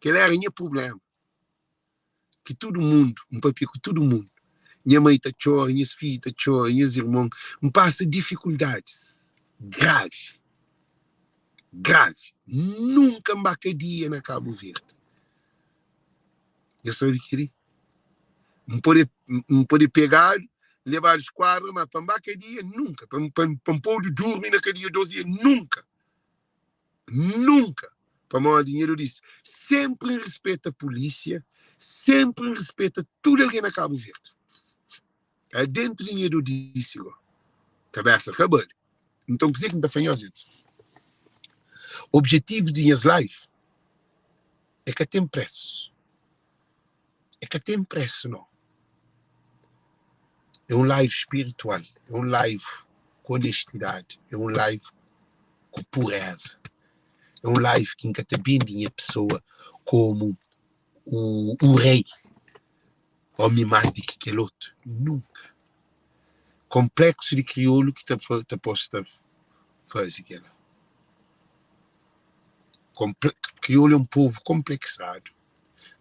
Que era o problema. Que todo mundo, um papel com todo mundo, minha mãe está chorando, minhas filhas estão chorando, meus irmãos, me passa dificuldades graves. Grave. Nunca embacadia na Cabo Verde. Eu só queria. Não pode pegar, levar os quadros, mas para embacadia, nunca. Para pôr de dormir na cadeia 12 dias, nunca. Nunca. Para mandar dinheiro disso. Sempre respeita a polícia, sempre respeita tudo alguém na Cabo Verde. É dentro do dinheiro disso. Cabeça, acabou. Então, o que não está fazendo, gente? O objetivo de minhas lives é que tem preço. É que tem preço, não. É um live espiritual, é um live com honestidade, é um live com pureza, é um live que nunca te bende a pessoa como o rei, homem mais do que aquele outro. Nunca. Complexo de crioulo que te possa fazer aquela. Crioulo é um povo complexado.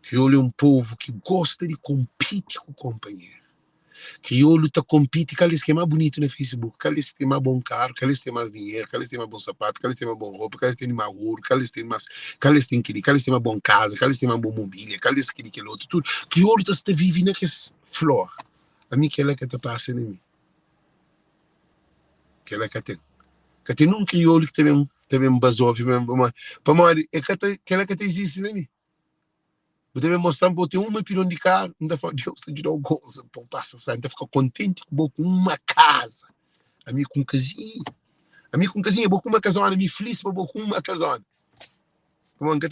Crioulo é um povo que gosta de competir com o companheiro. Crioulo tá compete, aqueles que é mais bonito no Facebook, aqueles que tem mais bom carro, aqueles que tem mais dinheiro, aqueles que tem mais bom sapato, aqueles que tem mais bom roupa, aqueles que tem mais ouro, aqueles que tem mais bom casa, aqueles que tem mais bom mobília, aqueles que tem aquele outro, tudo. Crioulo tá vivendo naquela flor. A mim, aquela que tá passando em mim. Aquela que tem. Que tem um crioulo que também um basófio, para mim, é aquela que existe em mim. Eu devo mostrar para ter uma pilão de carro, ainda fala, Deus te dá gozo, pô, passa, sabe? Ainda fica contente com uma casa. A mim com casinha. A mim com casinha, vou com uma casona, a mim feliz, vou com uma casona. Como ainda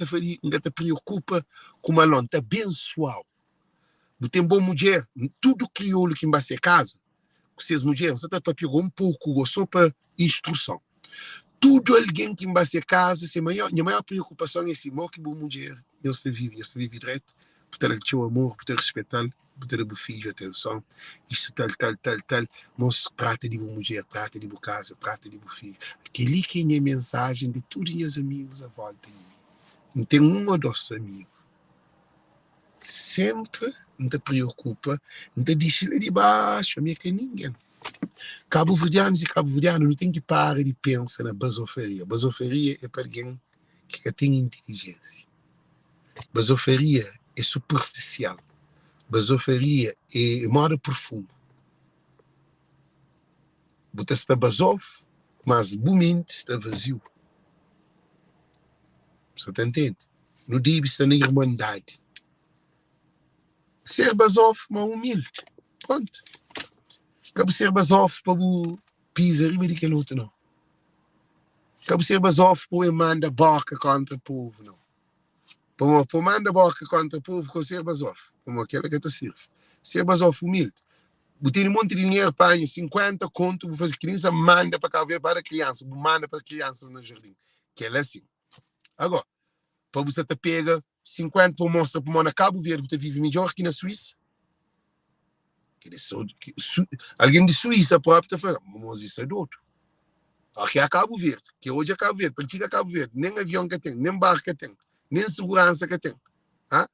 te preocupa com uma lonta abençoado. Você tem boa mulher, tudo crioulo que vai ser casa, com seus mulheres, você está para pegar um pouco, só para instrução. Tudo alguém que vai ser casa, minha maior preocupação é se morre que boa mulher. Eles te vive direito, por ter o seu amor, por ter respeitá-lo, por ter o filho, atenção, isso tal, não se trata de boa mulher, trata de boa casa, trata de boa filho. Aquele que é a mensagem de todos os amigos à volta de mim. Não tem um ou dois amigos. Sempre não te preocupa, não te deixa lá de baixo, amigo, que ninguém. Cabo-verdianos e cabo-verdianos não tem que parar de pensar na basoferia. Basoferia é para alguém que tem inteligência. Basoferia é superficial. Basoferia é modo profundo. Você está basof, mas o mente está vazio. Você está entendendo? No dia está na irmandade. Ser basof, mas humilde. Pronto. Acaba ser basof para o pisar e ver aquele outro, não. Acaba ser basof para o manda boca contra o povo, não. Para manda boca contra o povo com ser basof. Como aquela que está serve. Ser basof humilde. Vou ter um monte de dinheiro, panho, 50 conto, vou fazer criança, manda para cá ver para a criança, manda para crianças no jardim. Que ela é assim. Agora, para você te pega 50 para mostrar para o Cabo Verde, você vive melhor que na Suíça. Alguém de Suíça próprio está falando, mas isso é do outro. Aqui é Cabo Verde, que hoje é Cabo Verde, para antiga Cabo Verde, nem avião que tem, nem barco que tem, nem segurança que tem. Ah?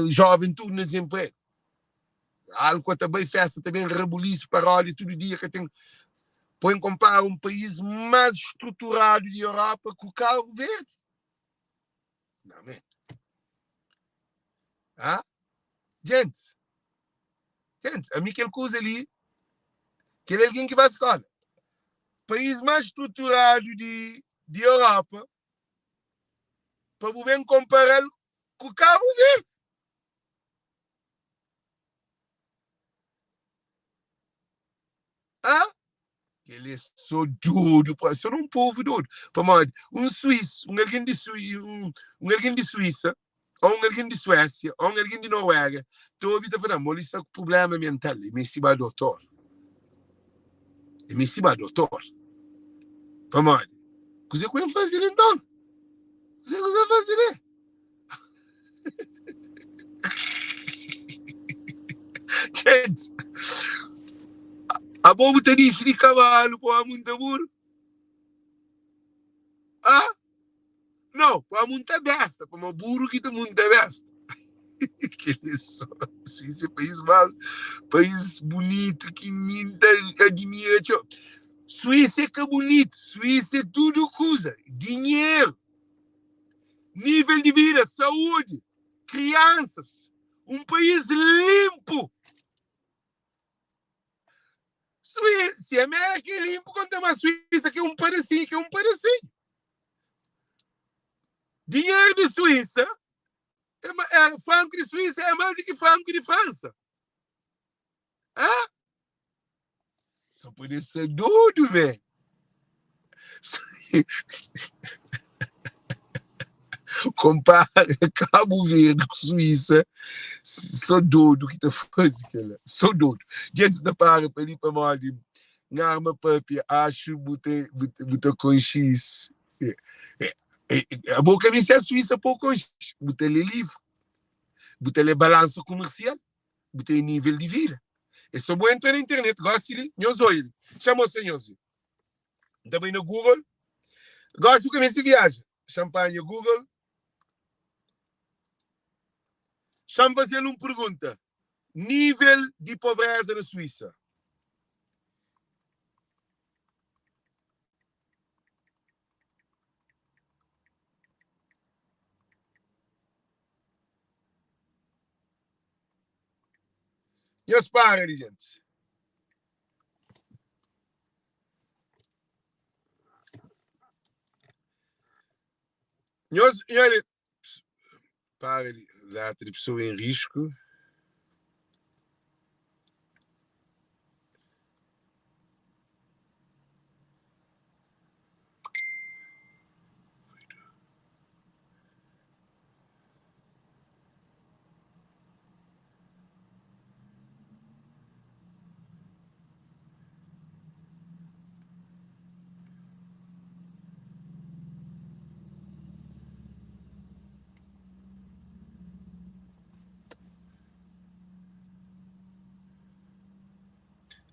Jovem tudo no desemprego. Algo também festa, também rebuliço, paródia, todo dia que tem. Põe comparar um país mais estruturado de Europa com o Cabo Verde. Não, é? Ah? Gente, a mim aquele coisa ali, que é alguém que vai à escola. País mais estruturado de Europa, para poder comparar com o Cabo Verde. Ah? Ele é só duro, só um povo duro. Um suíço, alguém de Suíça, ou alguém de Suécia, ou alguém de Noruega, tu ouve tá falando, mas isso é problema mental, e me se vai doutor. E me se vai doutor. Vamos, o que você vai fazer então? O que você vai fazer? Gente, a bobo te diz de cavalo para a monta burro? Ah? Não, para a monta besta, para uma burro que te monta besta. Que isso? Suíça é país bonito, que minta admira. Suíça é que é bonito, Suíça é tudo coisa. Dinheiro, nível de vida, saúde, crianças, um país limpo. Se a América é limpo, quanto mais Suíça que é um pedacinho, Dinheiro de Suíça, franco de Suíça é mais do que franco de França. Só pode ser doido, velho. Compara Cabo Verde com Suíça, sou doido que tá fazendo. Sou doido. Gente, não para para ir para mal de arma papi, acho buta com X. A boca me a Suíça pouco hoje. Buta ele livre. Buta ele balanço comercial. Buta ele nível de vida. É só bom entrar na internet. Gosto de ele. Chamou senhorzinho. Também no Google. Gosto que me viaja. Champanhe Google. Chama fazer uma pergunta. Nível de pobreza na Suíça. E os pares, gente. E olha, para de pessoa em risco.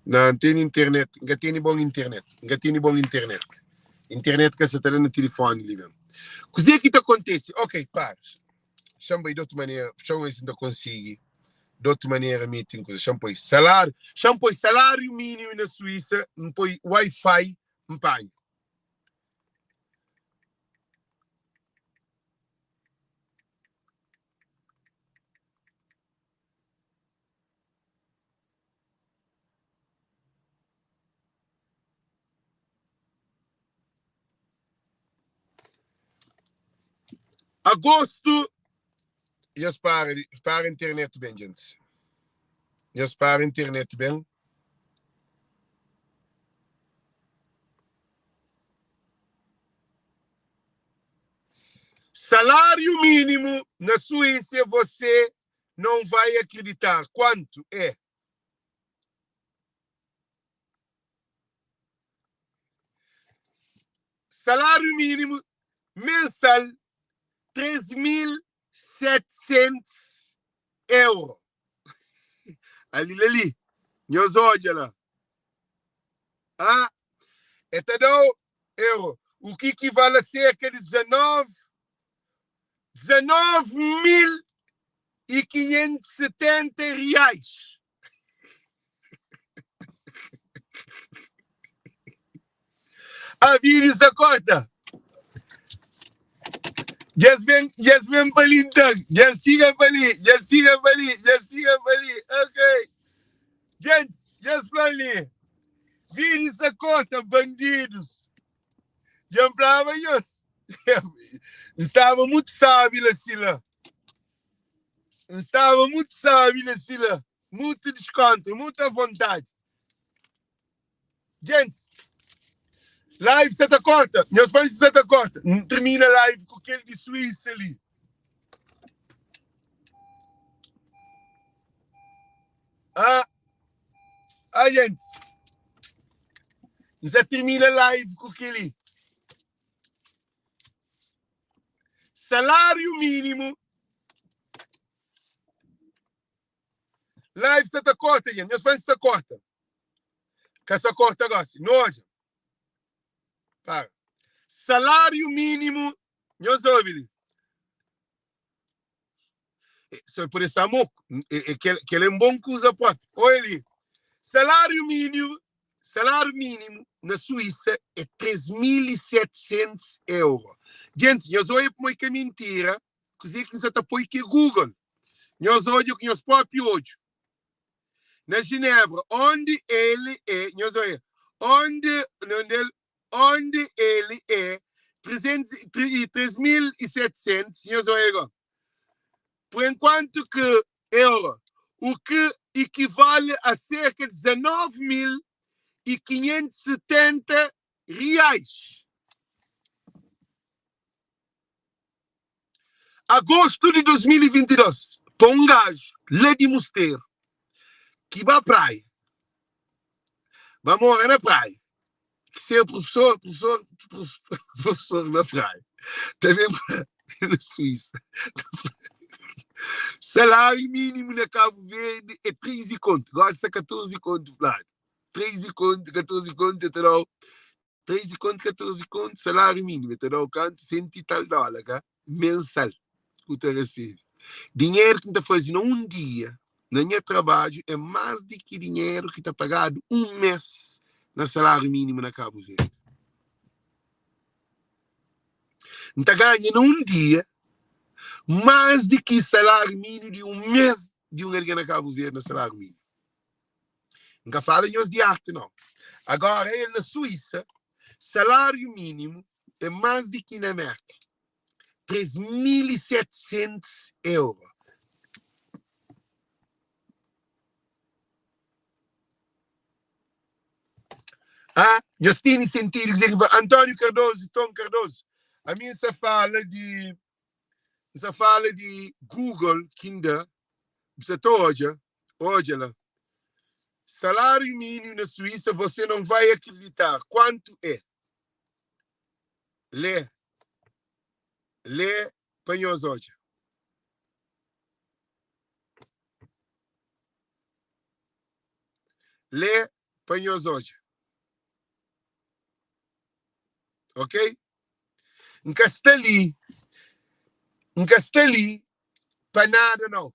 Não tem internet. Não tem bom internet. Internet que você está no telefone, liga. O que é que acontece? Ok, para. Chama de outra maneira. Chama se não consegue. De outra maneira, meeting coisa. Chama salário mínimo na Suíça. Põe Wi-Fi. Pai. Agosto. E para a internet bem, gente. E para a internet bem. Salário mínimo na Suíça, você não vai acreditar quanto é. Salário mínimo mensal, 3.700 euros. Ali, meus olhos lá. É todo euro. O que equivale a cerca de 19.570 reais. A vida essa conta. Jasmine Palintan. Jastiga Pali. Ok. Gente, Jasmine. Vira essa conta, bandidos. Já falava isso. Estava muito sábio assim lá. Muito desconto, muita vontade. Gente, live Santa Corta. Meus pais de Santa Corta. Termina a live com aquele de Suíça ali. Ah, gente. Já termina a live com aquele. Salário mínimo. Live você tá corta, gente. Nós fazemos essa corta. Que essa corta agora. Noja. Para. Salário mínimo. Nós ouvimos. Só por esse amor. Que ele é um bom coisa, pô. Olha ali. Salário mínimo na Suíça é 3.700 euros. Gente, nós olhamos para uma mentira, que você está põe que Google. Nós olhamos com os próprios olhos. Na Genebra, onde ele é, nós olhamos, onde ele é 3.700, nós olhamos. Por enquanto que euro, o que equivale a cerca de 19.570 reais. Agosto de 2022, para um gajo lá de Mosteiro, que vai à praia, vai morar na praia, que ser professor na praia, também na Suíça. Salário mínimo na Cabo Verde é 13 conto, gosta 14 conto, plano. 13 conto, 14 conto, entendeu? 13 conto, 14 conto, salário mínimo, entendeu? Canto, 100 e tal dólar, cá? Mensal, que tu recebe. Dinheiro que tu está fazendo um dia, no meu trabalho, é mais do que dinheiro que está pagado um mês no salário mínimo na Cabo Verde. Tu está ganhando um dia, mais do que salário mínimo de um mês de um alguém na Cabo Verde no salário mínimo. Nunca fala em os de arte, não. Agora, ele na Suíça, salário mínimo é mais do que na América. 3.700 euros. Ah, Justine sentido dizer Antônio Cardoso, Tom Cardoso. A mim se fala de Google, Kinder, você tá hoje lá. Salário mínimo na Suíça, você não vai acreditar quanto é. Lê panhos hoje. Lê panhos hoje. Ok? Não está ali para nada, não.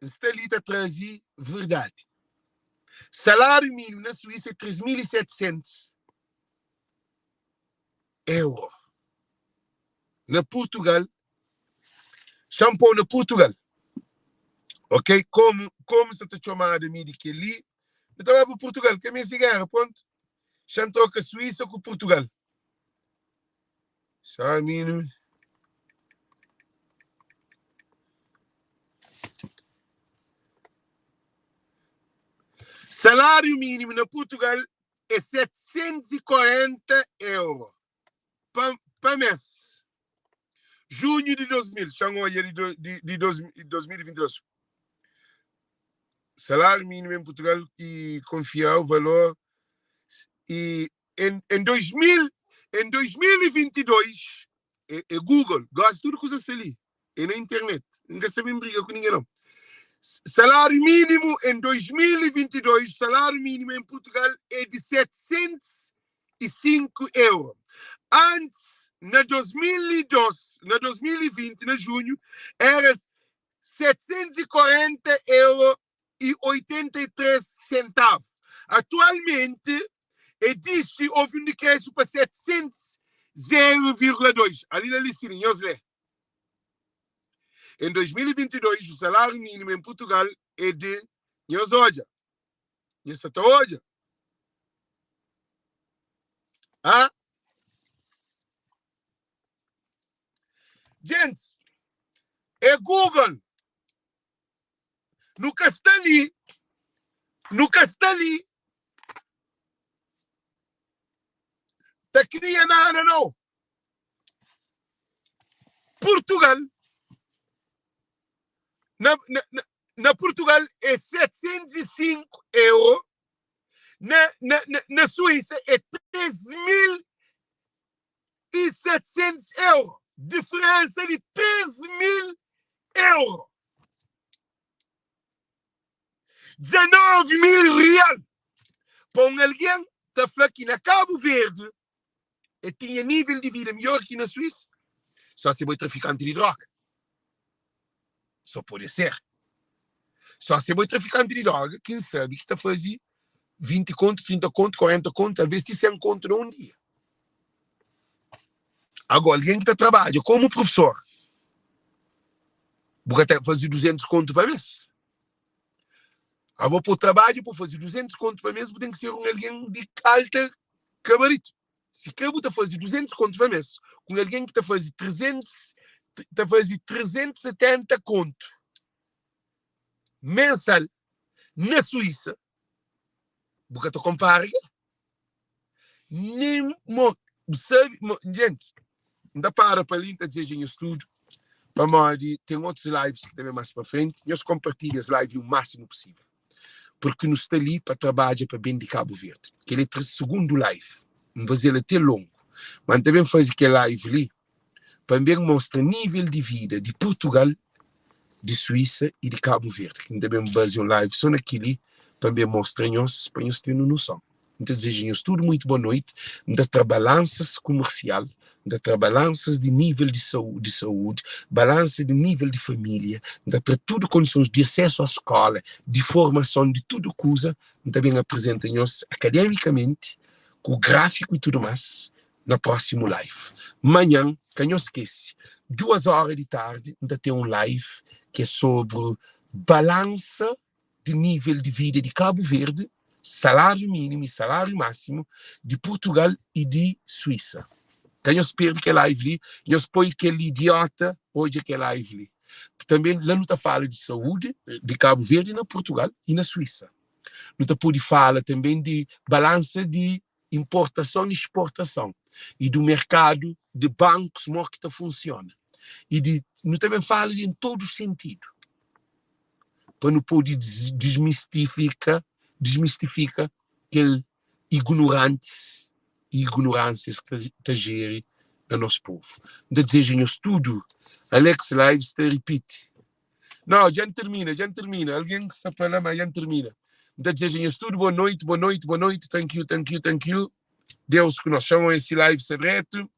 Está ali para trazer verdade. Salário mínimo na Suíça é 3.700 euros. Na Portugal, shampoo na Portugal. Ok? Como se te chamar de mim de que ali, eu estava para Portugal, que é minha cigarra, ponto. Chantou com a Suíça com Portugal. Salário mínimo. Salário mínimo na Portugal é 740 euros para mês. Junho de 2000, chamou aí de 2022. Salário mínimo em Portugal e confiar o valor. E em 2022, Google, gosta tudo coisas ali. E na internet. Ninguém sabe briga com ninguém, não. Salário mínimo em 2022, salário mínimo em Portugal é de 705 euros. Antes, na 2020, na junho, era 740 euros e 83 centavos. Atualmente, existe, houve um decréscimo para 700, 0,2. Ali na listinha, José. Em 2022, o salário mínimo em Portugal é de Nhosoja. Nhosoja. Ah? Gente, é Google. Nunca está ali. Está cria nada, não. Portugal. Na Portugal é 705 euros. Na Suíça é 13.700 euros. Diferença de 13.000 euros. 19.000 reais. Para alguém que está aqui na Cabo Verde e tinha nível de vida melhor que na Suíça, só se foi traficante de droga. Só pode ser. Só se foi traficante de droga, quem sabe que está fazendo 20 conto, 30 conto, 40 conto, talvez 100 conto num dia. Agora, alguém que trabalha como professor, porque até fazer 200 conto para mês. Agora, para o trabalho, para fazer 200 conto para mês, tem que ser alguém de alta gabarito. Se acaba de fazer 200 conto para mês, com alguém que está fazendo 370 conto mensal na Suíça, porque tu compara, nem sabe, gente, ainda para ali, dizer em estudo, tem outros lives que também mais para frente, nós compartilhamos as lives o máximo possível, porque nos está ali para trabalhar para bem de Cabo Verde, que ele é o segundo live, não vou dizer até longo, mas também faz que live ali, para bem mostrar nível de vida de Portugal, de Suíça e de Cabo Verde, que também base um live só naquele, para bem mostrar nós, para nós termos noção. Então, desejo tudo muito boa noite, da balanças comercial, da balanças de nível de saúde, balança de nível de família, da tudo condições de acesso à escola, de formação, de tudo coisa, também apresenta-nos academicamente, com o gráfico e tudo mais, na próxima live. Amanhã, que não esquece, 2 horas de tarde, ainda tem um live que é sobre balança de nível de vida de Cabo Verde, salário mínimo e salário máximo de Portugal e de Suíça. Então, eu espero que a live ali, eu espero que aquele idiota hoje que a live ali. Também, lá não está falando de saúde de Cabo Verde na Portugal e na Suíça. Não está pode falar também de balança de importação e exportação e do mercado de bancos que funciona. E não também fala em todo sentido. Para não poder desmistificar aquele ignorantes e ignorâncias que está gerando no nosso povo. Então, desejem-nos tudo. Alex Lives te repite. Não, já termina. Alguém que está falando, mas já termina. Então, desejem-nos tudo. Boa noite. Thank you. Deus que nós chamamos esse live secreto.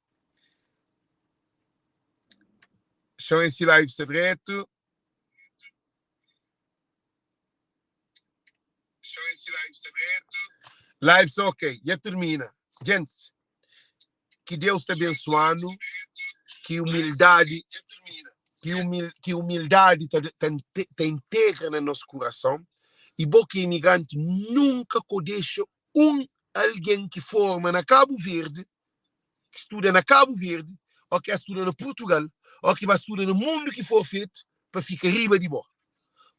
Live só ok, já termina. Gente, que Deus te abençoando, que humildade te integra no nosso coração, e boca imigrante nunca deixa alguém que forma na Cabo Verde, que estuda na Cabo Verde, ou que estuda no Portugal, ou que vai estudar no mundo que for feito, para ficar riba de boa.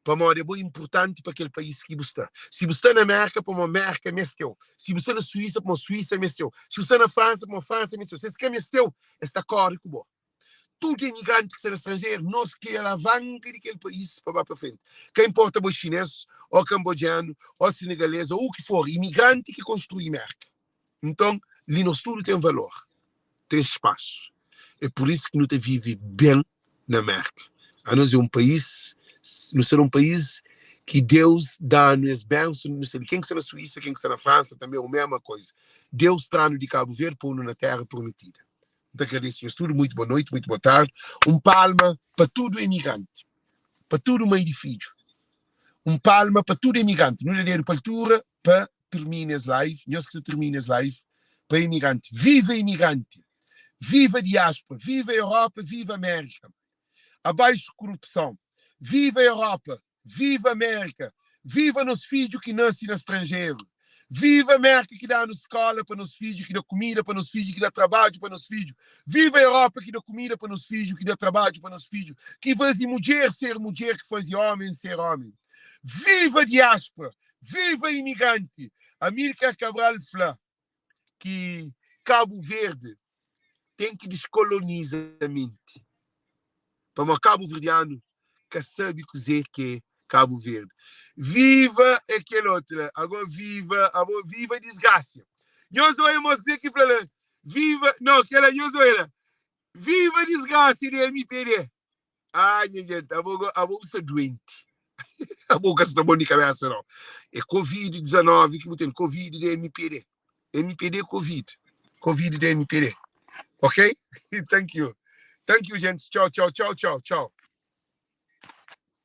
Para nós é muito importante para aquele país que você está. Se você está na América, para uma América é meu. Se você está na Suíça, para uma Suíça é meu. Se você está na França, para uma França é meu. Se você quer meu, está corre com bom. Tudo imigrante que está no estrangeiro, nós que alavanca daquele país para frente. Quem importa é chinês, ou cambodiano, ou senegalês, ou o que for, imigrante que construi a América. Então, ali nós tudo tem valor, tem espaço. É por isso que nós vive bem na América. A nós é um país, nós somos um país que Deus dá-nos bênçãos, não sei quem que está na Suíça, quem que está na França, também é a mesma coisa. Deus traz-nos de Cabo Verde, põe-nos na terra prometida. Então, agradeço tudo, muito boa noite, muito boa tarde. Palma para tudo imigrante, para tudo meio de filho. Palma para tudo imigrante. Não é de altura para terminar as live, nós que termina as live, para imigrante. Viva imigrante! Viva a diáspora! Viva a Europa! Viva a América! Abaixo corrupção! Viva a Europa! Viva a América! Viva nos filhos que nascem no estrangeiro! Viva a América que dá nos escola para nos filhos, que dá comida para nos filhos, que dá trabalho para nos filhos. Viva a Europa que dá comida para nos filhos, que dá trabalho para nos filhos. Que faz mulher ser mulher, que faz homem ser homem. Viva a diáspora! Viva a imigrante! Amílcar Cabral fala que Cabo Verde tem que descolonizar a mente. Para o Cabo Verdeano, que sabe dizer que Cabo Verde. Viva aquele outro. Agora viva desgraça. Eu sou eu dizer que para viva, não, aquela eu sou ela. Viva desgraça de MPD. Ai, gente, a boca sou doente. A boca está bom de cabeça, não. É Covid-19 que tem Covid de MPD. MPD Covid. Covid de MPD. Ok? Thank you. Thank you, gente. Tchau, tchau, tchau, tchau, tchau.